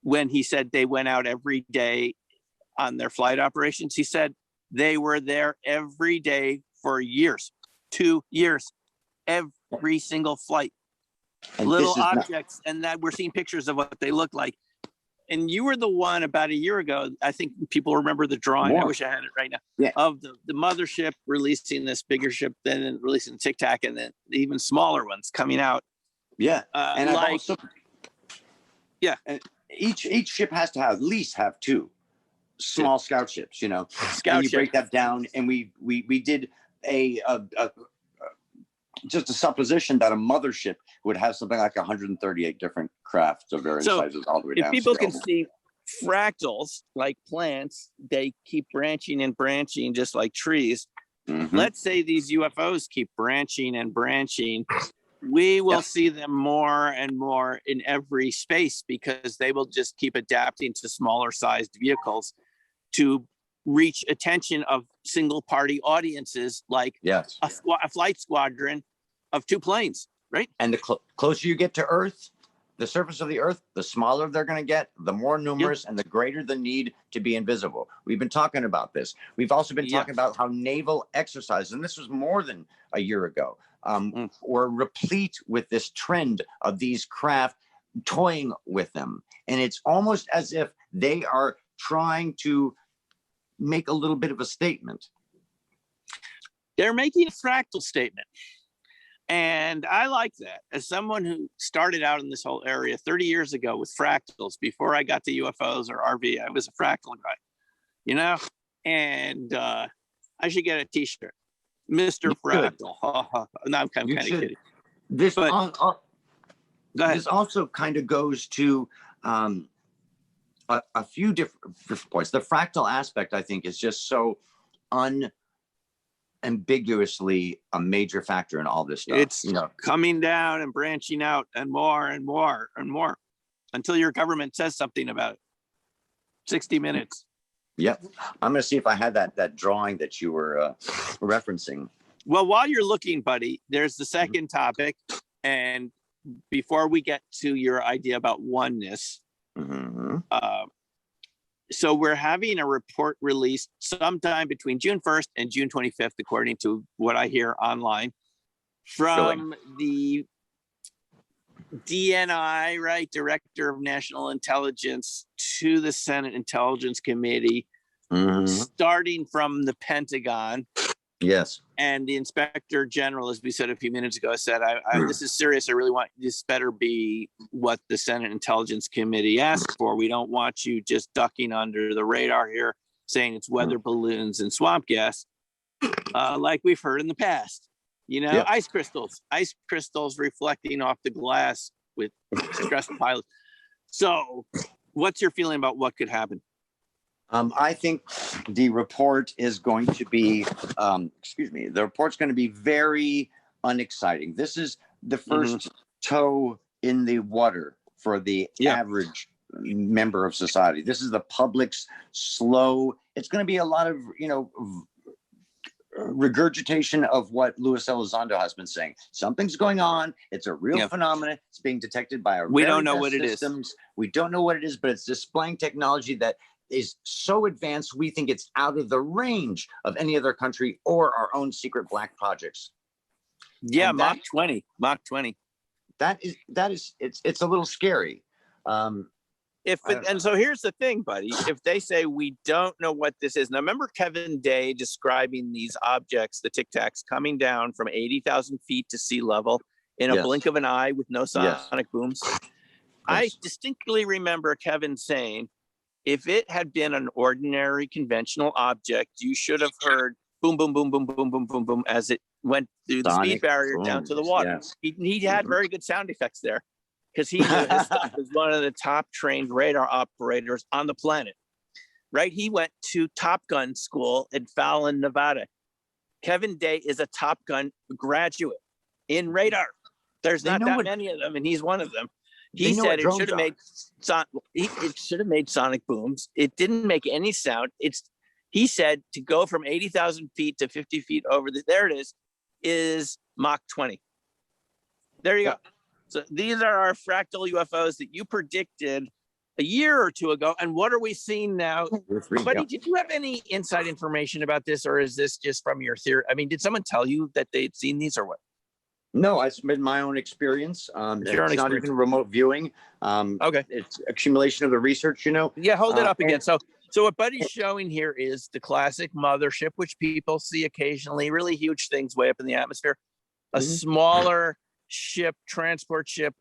when he said they went out every day on their flight operations? He said they were there every day for years, 2 years, every single flight. And little objects, and that we're seeing pictures of what they look like. And you were the one about a year ago, I think people remember the drawing, I wish I had it right now, of the mothership releasing this bigger ship, then releasing the Tic Tac, and then the even smaller ones coming out. Yeah. And and each ship has to at least have two small scout ships, and you break that down. And we did just a supposition that a mothership would have something like 138 different crafts of various sizes all the way down. If people can see fractals, like plants, they keep branching and branching just like trees. Let's say these UFOs keep branching and branching. We will see them more and more in every space because they will just keep adapting to smaller sized vehicles to reach attention of single party audiences, like a flight squadron of 2 planes, right? And the closer you get to Earth, the surface of the Earth, the smaller they're going to get, the more numerous, and the greater the need to be invisible. We've been talking about this. We've also been talking about how naval exercises, and this was more than a year ago, were replete with this trend of these craft toying with them. And it's almost as if they are trying to make a little bit of a statement. They're making a fractal statement. And I like that. As someone who started out in this whole area 30 years ago with fractals, before I got to UFOs or RV, I was a fractal guy, you know? And I should get a t-shirt, Mr. Fractal. No, I'm kind of kidding. This, this also kind of goes to a few different points. The fractal aspect, I think, is just so unambiguously a major factor in all this stuff. It's coming down and branching out and more and more and more until your government says something about it. 60 minutes. Yep. I'm going to see if I had that drawing that you were referencing. Well, while you're looking, buddy, there's the second topic. And before we get to your idea about oneness, so we're having a report released sometime between June 1st and June 25th, according to what I hear online, from the DNI, right, Director of National Intelligence, to the Senate Intelligence Committee, starting from the Pentagon. Yes. And the Inspector General, as we said a few minutes ago, said, this is serious. I really want this better be what the Senate Intelligence Committee asked for. We don't want you just ducking under the radar here, saying it's weather balloons and swamp gas, like we've heard in the past. Ice crystals reflecting off the glass with stressed pilots. So what's your feeling about what could happen? I think the report is going to be, the report's going to be very unexciting. This is the first toe in the water for the average member of society. This is the public's slow, it's going to be a lot of, regurgitation of what Luis Elizondo has been saying. Something's going on. It's a real phenomenon. It's being detected by our We don't know what it is. We don't know what it is, but it's displaying technology that is so advanced, we think it's out of the range of any other country or our own secret black projects. Yeah, Mach 20. It's a little scary. And so here's the thing, buddy. If they say we don't know what this is, now remember Kevin Day describing these objects, the Tic Tacs, coming down from 80,000 feet to sea level in a blink of an eye with no sonic booms. I distinctly remember Kevin saying, if it had been an ordinary conventional object, you should have heard boom, boom, boom, boom, boom, boom, boom, boom, as it went through the speed barrier down to the water. He had very good sound effects there because he was one of the top trained radar operators on the planet, right? He went to Top Gun school in Fallon, Nevada. Kevin Day is a Top Gun graduate in radar. There's not that many of them, and he's one of them. He said it should have made sonic booms. It didn't make any sound. He said to go from 80,000 feet to 50 feet over there it is Mach 20. There you go. So these are our fractal UFOs that you predicted a year or two ago. And what are we seeing now? Buddy, did you have any inside information about this, or is this just from your theory? I mean, did someone tell you that they'd seen these or what? No, it's been my own experience. It's not even remote viewing. Okay. It's accumulation of the research, Yeah, hold it up again. So what Buddy's showing here is the classic mothership, which people see occasionally, really huge things way up in the atmosphere. A smaller ship, transport ship,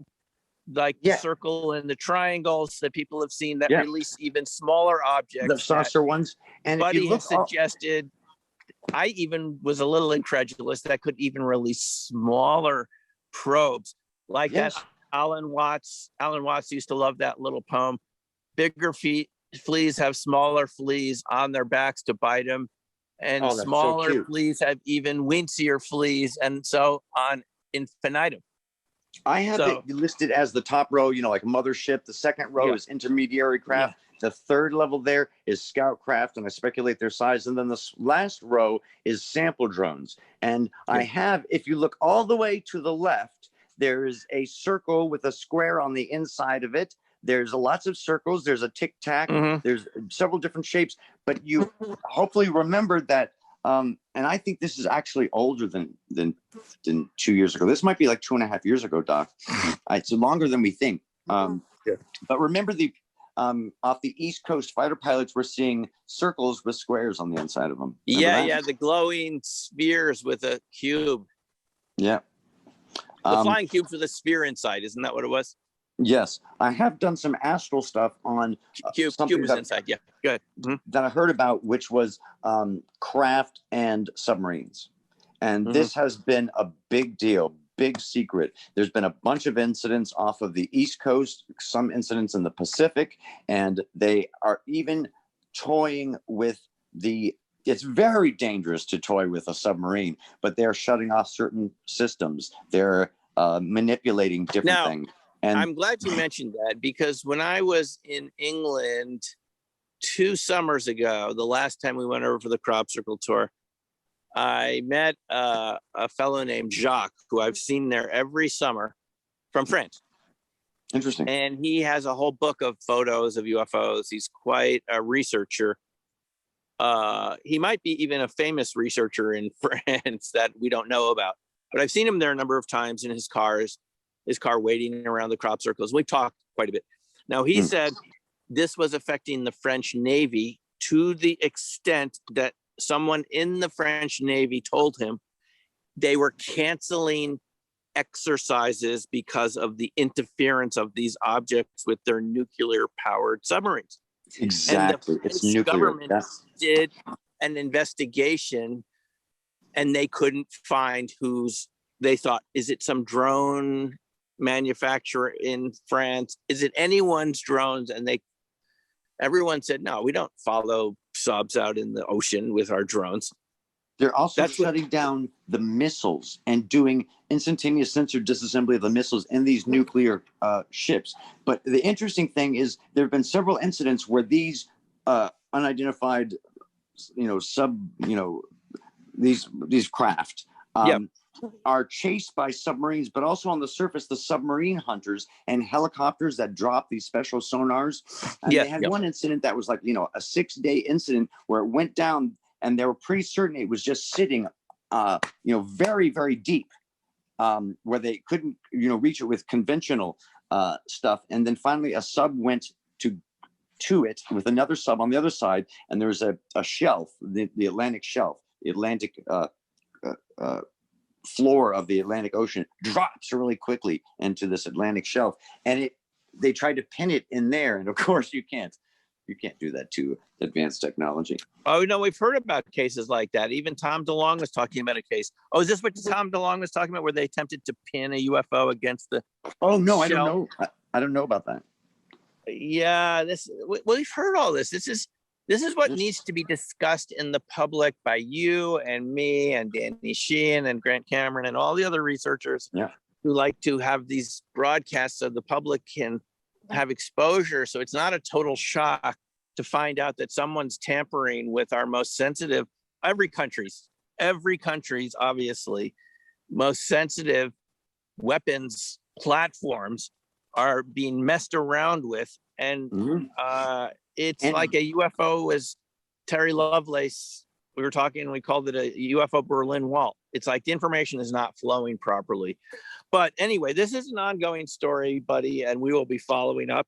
like the circle and the triangles that people have seen that release even smaller objects. The saucer ones. And Buddy has suggested, I even was a little incredulous that could even release smaller probes like that. Alan Watts used to love that little poem, bigger feet, fleas have smaller fleas on their backs to bite them, and Oh, that's so smaller cute. fleas have even wincier fleas, and so on infinitum. I have it listed as the top row, like mothership. The second row is intermediary craft. The third level there is scout craft, and I speculate their size. And then the last row is sample drones. And I have, if you look all the way to the left, there is a circle with a square on the inside of it. There's lots of circles. There's a tic-tac. There's several different shapes. But you hopefully remembered that. And I think this is actually older than 2 years ago. This might be like 2.5 years ago, Doc. It's longer than we think. But remember off the East Coast, fighter pilots were seeing circles with squares on the inside of them. Remember the glowing spheres with a cube. Yeah. The flying cubes with a sphere inside. Isn't that what it was? Yes. I have done some astral stuff on cube was inside. Yeah, good. That I heard about, which was craft and submarines. And this has been a big deal, big secret. There's been a bunch of incidents off of the East Coast, some incidents in the Pacific, and they are even toying with it's very dangerous to toy with a submarine, but they're shutting off certain systems. They're manipulating different things. And I'm glad you mentioned that, because when I was in England 2 summers ago, the last time we went over for the crop circle tour, I met a fellow named Jacques, who I've seen there every summer, from France. Interesting. And he has a whole book of photos of UFOs. He's quite a researcher. He might be even a famous researcher in France that we don't know about. But I've seen him there a number of times in his car waiting around the crop circles. We talked quite a bit. Now, he said this was affecting the French Navy to the extent that someone in the French Navy told him they were canceling exercises because of the interference of these objects with their nuclear-powered submarines. Exactly. And the it's French nuclear. government did an investigation, and they couldn't find they thought, is it some drone manufacturer in France? Is it anyone's drones? And everyone said, no, we don't follow subs out in the ocean with our drones. They're also shutting down the missiles and doing instantaneous sensor disassembly of the missiles in these nuclear ships. But the interesting thing is there have been several incidents where these unidentified, these craft are chased by submarines, but also on the surface, the submarine hunters and helicopters that drop these special sonars. And they had one incident that was like, a 6-day incident where it went down, and they were pretty certain it was just sitting, very, very deep, where they couldn't, reach it with conventional stuff. And then finally a sub went to it with another sub on the other side, and there's a shelf, the Atlantic shelf, the Atlantic floor of the Atlantic Ocean drops really quickly into this Atlantic shelf, and they tried to pin it in there, and of course you can't do that to advanced technology. Oh no, we've heard about cases like that. Even Tom DeLonge was talking about a case. Oh, is this what Tom DeLonge was talking about, where they attempted to pin a UFO against the no, shelf? I don't know about that. Yeah, we've heard all this. This is what needs to be discussed in the public by you and me and Danny Sheehan and Grant Cameron and all the other researchers who like to have these broadcasts so the public can have exposure. So it's not a total shock to find out that someone's tampering with our most sensitive, every country's obviously most sensitive weapons platforms are being messed around with. And it's like a UFO, as Terry Lovelace, we were talking, we called it a UFO Berlin Wall. It's like the information is not flowing properly. But anyway, this is an ongoing story, buddy, and we will be following up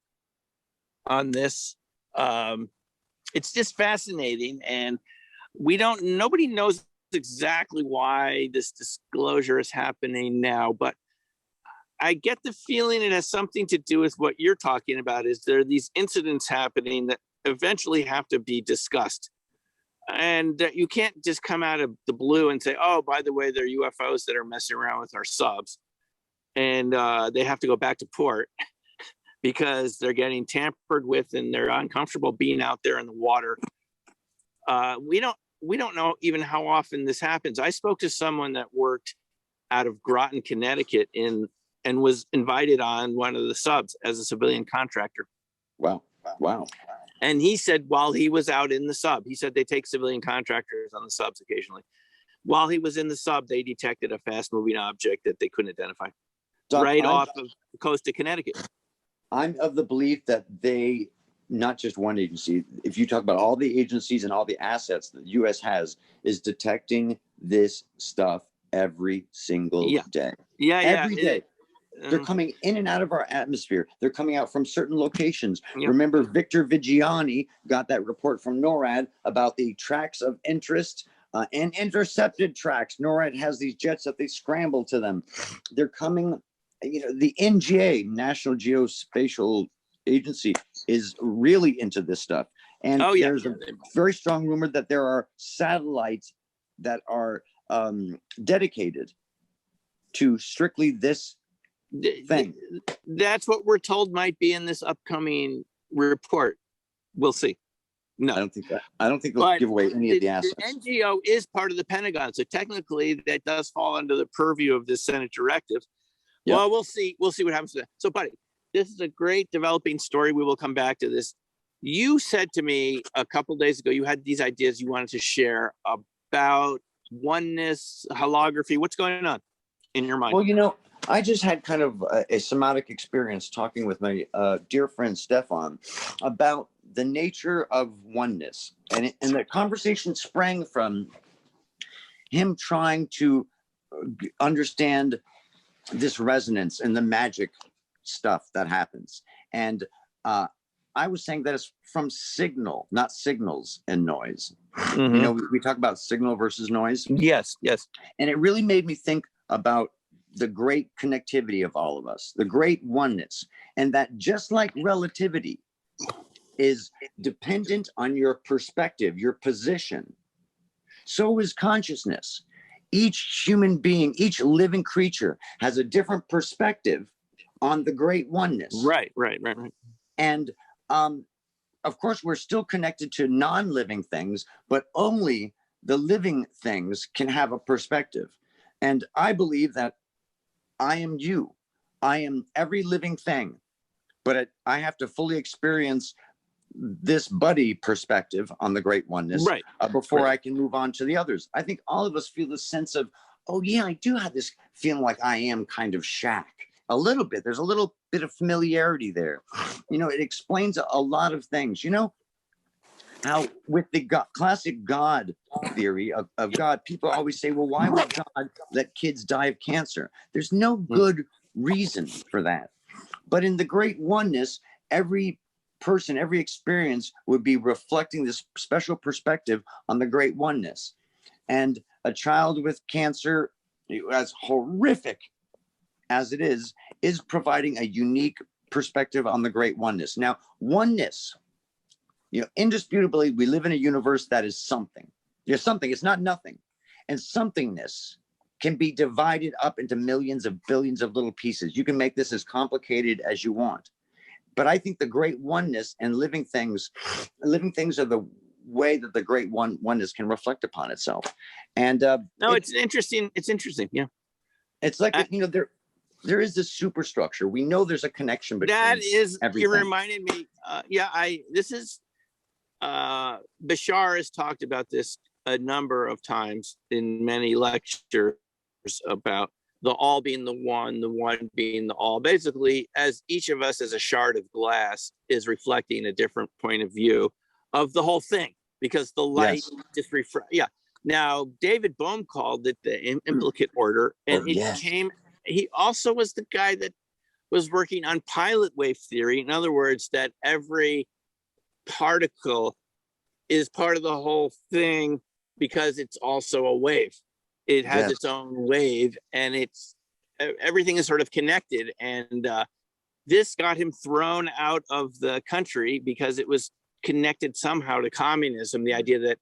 on this. It's just fascinating, and nobody knows exactly why this disclosure is happening now, but I get the feeling it has something to do with what you're talking about. Is there are these incidents happening that eventually have to be discussed, and you can't just come out of the blue and say, oh, by the way, there are UFOs that are messing around with our subs, and they have to go back to port. because they're getting tampered with and they're uncomfortable being out there in the water. We don't know even how often this happens. I spoke to someone that worked out of Groton, Connecticut, and was invited on one of the subs as a civilian contractor. Wow. Wow. And he said while he was out in the sub, he said they take civilian contractors on the subs occasionally. While he was in the sub, they detected a fast moving object that they couldn't identify off of the coast of Connecticut. I'm of the belief that they, not just one agency, if you talk about all the agencies and all the assets that the U.S. has, is detecting this stuff every single day. Every day. They're coming in and out of our atmosphere. They're coming out from certain locations. Yep. Remember, Victor Vigiani got that report from NORAD about the tracks of interest and intercepted tracks. NORAD has these jets that they scramble to them. They're coming, the NGA, National Geospatial Agency, is really into this stuff. And there's a very strong rumor that there are satellites that are dedicated to strictly this thing. That's what we're told might be in this upcoming report. We'll see. No, I don't think they'll give away any of the assets. The NGO is part of the Pentagon, so technically that does fall under the purview of this Senate directive. Yep. Well, we'll see. We'll see what happens to that. So, buddy, this is a great developing story. We will come back to this. You said to me a couple of days ago you had these ideas you wanted to share about oneness, holography. What's going on in your mind? Well, I just had kind of a somatic experience talking with my dear friend Stefan about the nature of oneness. And the conversation sprang from him trying to understand this resonance and the magic stuff that happens. And I was saying that it's from signal, not signals and noise. Mm-hmm. We talk about signal versus noise. Yes. And it really made me think about the great connectivity of all of us, the great oneness, and that just like relativity is dependent on your perspective, your position, so is consciousness. Each human being, each living creature has a different perspective on the great oneness. Right. And of course, we're still connected to non-living things, but only the living things can have a perspective. And I believe that I am you. I am every living thing, but I have to fully experience this buddy perspective on the great oneness before I can move on to the others. I think all of us feel this sense of, oh yeah, I do have this feeling like I am kind of Shaq. A little bit. There's a little bit of familiarity there. It explains a lot of things. How with the classic God theory of God, people always say, well, why would God let kids die of cancer? There's no good reason for that. But in the great oneness, every person, every experience would be reflecting this special perspective on the great oneness. And a child with cancer, as horrific as it is providing a unique perspective on the great oneness. Now, oneness, indisputably, we live in a universe that is something. There's something, it's not nothing. And somethingness can be divided up into millions of billions of little pieces. You can make this as complicated as you want. But I think the great oneness and living things are the way that the great oneness can reflect upon itself. And it's interesting. It's interesting. Yeah. It's like, there is this superstructure. We know there's a connection between everything. You reminded me. Bashar has talked about this a number of times in many lectures about the all being the one being the all. Basically, as each of us as a shard of glass is reflecting a different point of view of the whole thing, because the light just reflects. Yeah. Now, David Bohm called it the implicate order, and he also was the guy that was working on pilot wave theory. In other words, that every particle is part of the whole thing because it's also a wave. It has its own wave, and everything is sort of connected. And this got him thrown out of the country because it was connected somehow to communism. The idea that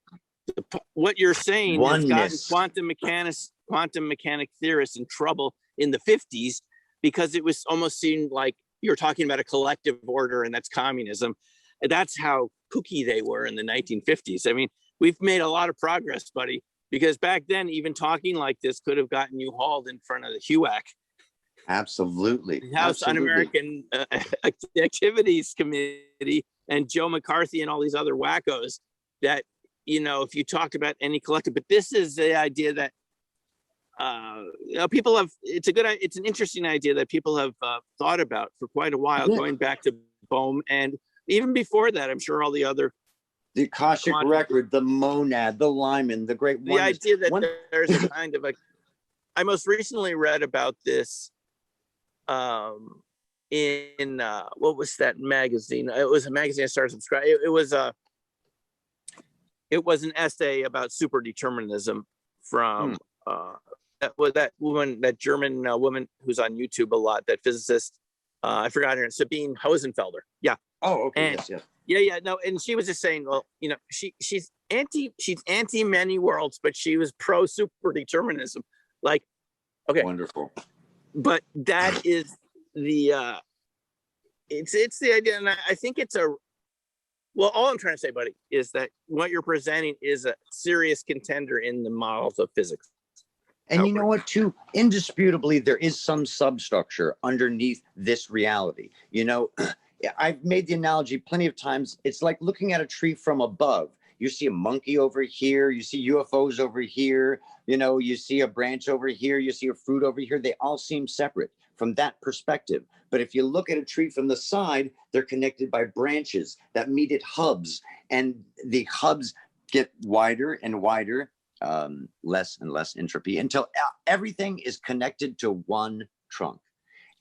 what you're saying has gotten quantum mechanic theorists in trouble in the 50s because it was almost seemed like you're talking about a collective order, and that's communism. That's how kooky they were in the 1950s. I mean, we've made a lot of progress, buddy, because back then, even talking like this could have gotten you hauled in front of the HUAC. Absolutely. House Un-American Activities Committee, and Joe McCarthy and all these other wackos that, you know, if you talk about any collective, but this is the idea that, you know, people have, it's an interesting idea that people have thought about for quite a while, going back to Bohm. And even before that, I'm sure all the other, the Akashic Record, the Monad, the Lyman, the Great the idea that there's a kind of I most recently read about this in what was that magazine? It was a magazine I started subscribing. It was an essay about super determinism from that woman, that German woman who's on YouTube a lot, that physicist. I forgot her name, Sabine Hosenfelder. Yeah. Oh, okay. And, yes. Yeah. No, and she was just saying, well, you know, she's anti many worlds, but she was pro super determinism. Like, okay, wonderful. But that is the it's the idea, and I think it's well, all I'm trying to say, buddy, is that what you're presenting is a serious contender in the models of physics. And you know what, too? Indisputably, there is some substructure underneath this reality. You know, I've made the analogy plenty of times. It's like looking at a tree from above. You see a monkey over here. You see UFOs over here. You know, you see a branch over here. You see a fruit over here. They all seem separate from that perspective. But if you look at a tree from the side, they're connected by branches that meet at hubs. And the hubs get wider and wider, less and less entropy, until everything is connected to one trunk.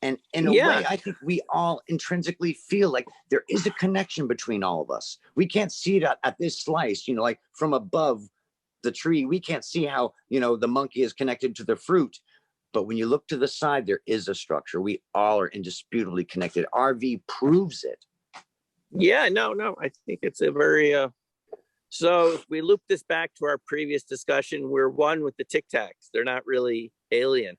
And in a way, I think we all intrinsically feel like there is a connection between all of us. We can't see it at this slice, you know, like from above the tree. We can't see how, you know, the monkey is connected to the fruit. But when you look to the side, there is a structure. We all are indisputably connected. RV proves it. Yeah, no. I think it's a very... So if we loop this back to our previous discussion, we're one with the Tic Tacs. They're not really alien.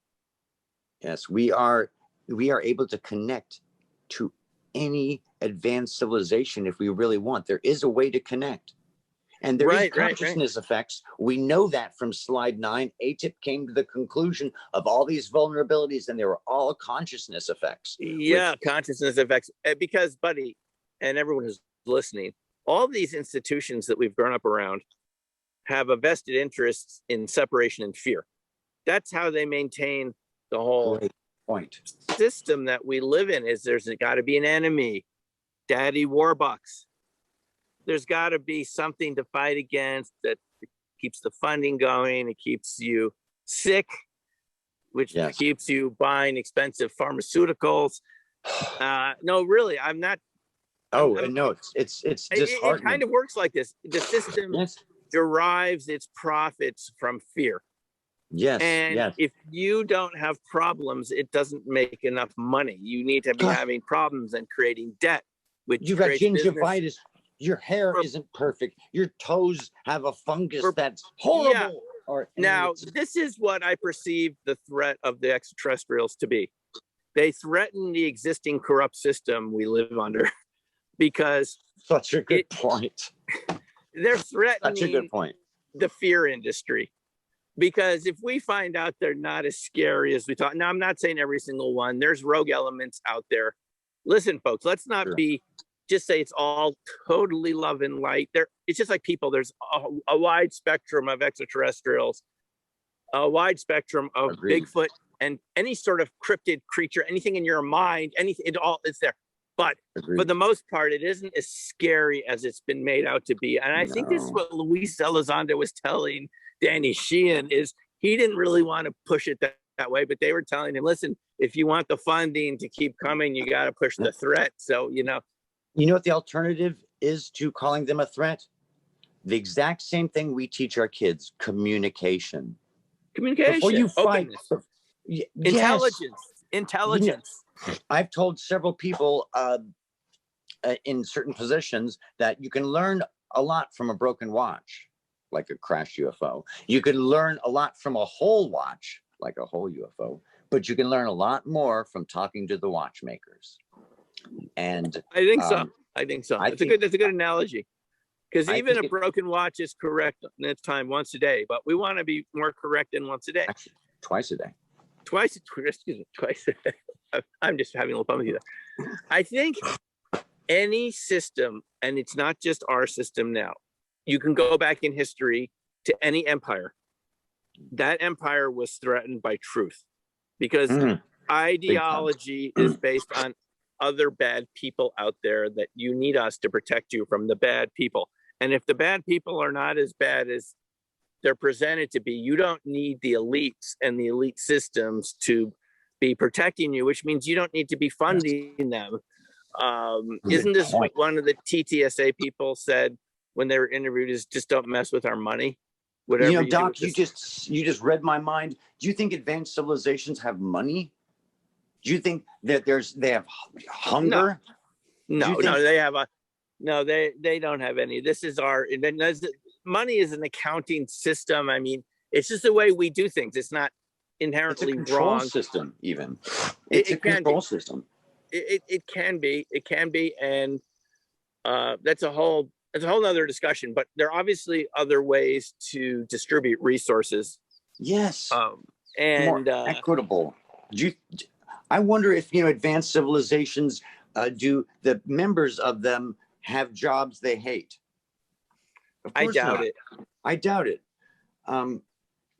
Yes, we are able to connect to any advanced civilization if we really want. There is a way to connect. And there is consciousness effects. We know that from slide 9. ATIP came to the conclusion of all these vulnerabilities, and they were all consciousness effects. Yeah, consciousness effects. Because, buddy, and everyone who's listening, all these institutions that we've grown up around have a vested interest in separation and fear. That's how they maintain the whole system that we live in. Is there's got to be an enemy, daddy warbucks. There's got to be something to fight against that keeps the funding going. It keeps you sick, which keeps you buying expensive pharmaceuticals. No, really, I'm not. No, it's disheartening. It kind of works like this. The system derives its profits from fear. Yes. And if you don't have problems, it doesn't make enough money. You need to be having problems and creating debt, which you've got gingivitis. Your hair isn't perfect. Your toes have a fungus that's horrible. Yeah. Now, this is what I perceive the threat of the extraterrestrials to be. They threaten the existing corrupt system we live under because... Such a good point. They're threatening Such a good point. The fear industry. Because if we find out they're not as scary as we thought... Now, I'm not saying every single one. There's rogue elements out there. Listen, folks, let's not just say it's all totally love and light. It's just like people. There's a wide spectrum of extraterrestrials, a wide spectrum of Bigfoot, and any sort of cryptid creature, anything in your mind, anything, it's there. But for the most part, it isn't as scary as it's been made out to be. And I think this is what Luis Elizondo was telling Danny Sheehan, is he didn't really want to push it that way, but they were telling him, listen, if you want the funding to keep coming, you got to push the threat. So, you know what the alternative is to calling them a threat? The exact same thing we teach our kids: communication. Before you fight, intelligence. I've told several people in certain positions that you can learn a lot from a broken watch, like a crashed UFO. You can learn a lot from a whole watch, like a whole UFO, but you can learn a lot more from talking to the watchmakers. And I think so. I think so. That's a good analogy. Because even a broken watch is correct in its time once a day, but we want to be more correct than once a day. Actually, twice a day. Excuse me, twice a day. I'm just having a little fun with you there. I think any system, and it's not just our system now, you can go back in history to any empire. That empire was threatened by truth, because ideology is based on other bad people out there that you need us to protect you from the bad people. And if the bad people are not as bad as they're presented to be, you don't need the elites and the elite systems to be protecting you, which means you don't need to be funding them. Isn't this what one of the TTSA people said when they were interviewed, is just don't mess with our money? Whatever, you know, Doc, you just read my mind. Do you think advanced civilizations have money? Do you think that they have hunger? No, they don't have any. This is our money is an accounting system. I mean, it's just the way we do things. It's not inherently it's a control wrong system. Even it's a control system. It can be, and that's a whole nother discussion. But there are obviously other ways to distribute resources. Yes, and more equitable. I wonder if, you know, advanced civilizations, do the members of them have jobs they hate? I doubt it. I doubt it. You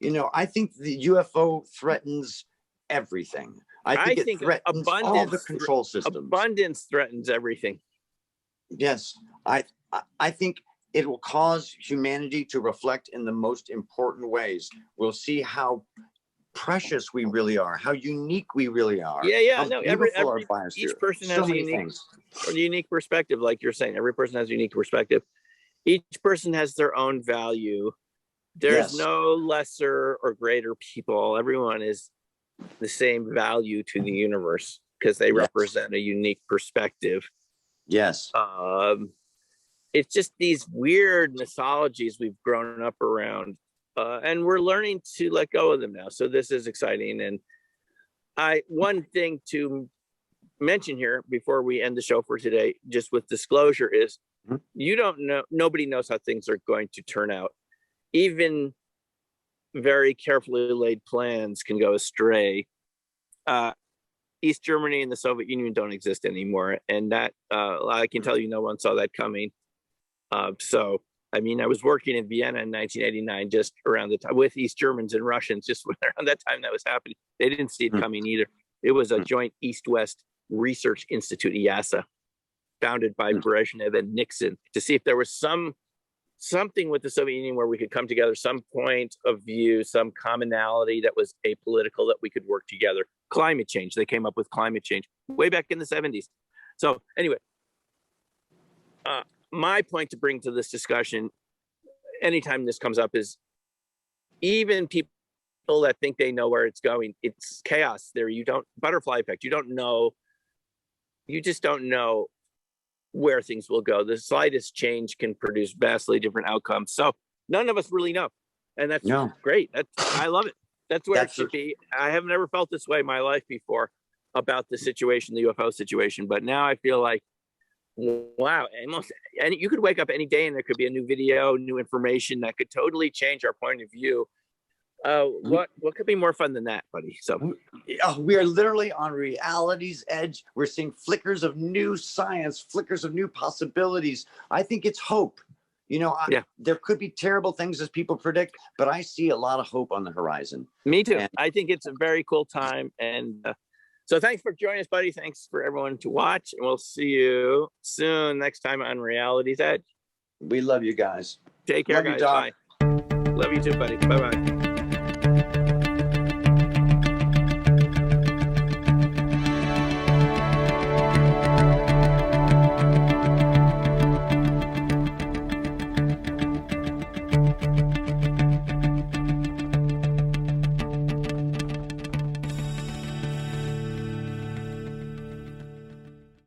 know, I think the UFO threatens everything. I think it threatens all the control systems. Abundance threatens everything. Yes, I think it will cause humanity to reflect in the most important ways. We'll see how precious we really are, how unique we really are. Each person has a unique perspective, like you're saying. Every person has a unique perspective. Each person has their own value. There's no lesser or greater people. Everyone is the same value to the universe because they represent a unique perspective. Yes. It's just these weird mythologies we've grown up around. And we're learning to let go of them now. So this is exciting. And one thing to mention here before we end the show for today, just with disclosure, is you don't know, nobody knows how things are going to turn out. Even very carefully laid plans can go astray. East Germany and the Soviet Union don't exist anymore. And that, I can tell you, no one saw that coming. So I mean, I was working in Vienna in 1989, just around the time with East Germans and Russians, just around that time that was happening. They didn't see it coming either. It was a joint East-West Research Institute, EASA, founded by Brezhnev and Nixon, to see if there was something with the Soviet Union where we could come together, some point of view, some commonality that was apolitical, that we could work together. Climate change. They came up with climate change way back in the 70s. So anyway, my point to bring to this discussion, anytime this comes up, is even people that think they know where it's going, it's chaos there. You don't, butterfly effect, you just don't know where things will go. The slightest change can produce vastly different outcomes. So none of us really know. And that's great. I love it. That's where it should be. I have never felt this way in my life before about the situation, the UFO situation. But now I feel like, wow, and you could wake up any day and there could be a new video, new information that could totally change our point of view. What could be more fun than that, buddy? So we are literally on reality's edge. We're seeing flickers of new science, flickers of new possibilities. I think it's hope. You know, there could be terrible things as people predict, but I see a lot of hope on the horizon. Me too. I think it's a very cool time. And so thanks for joining us, buddy. Thanks for everyone to watch. And we'll see you soon next time on Reality's Edge. We love you guys. Take care, guys. Bye. Love you too, buddy. Bye-bye.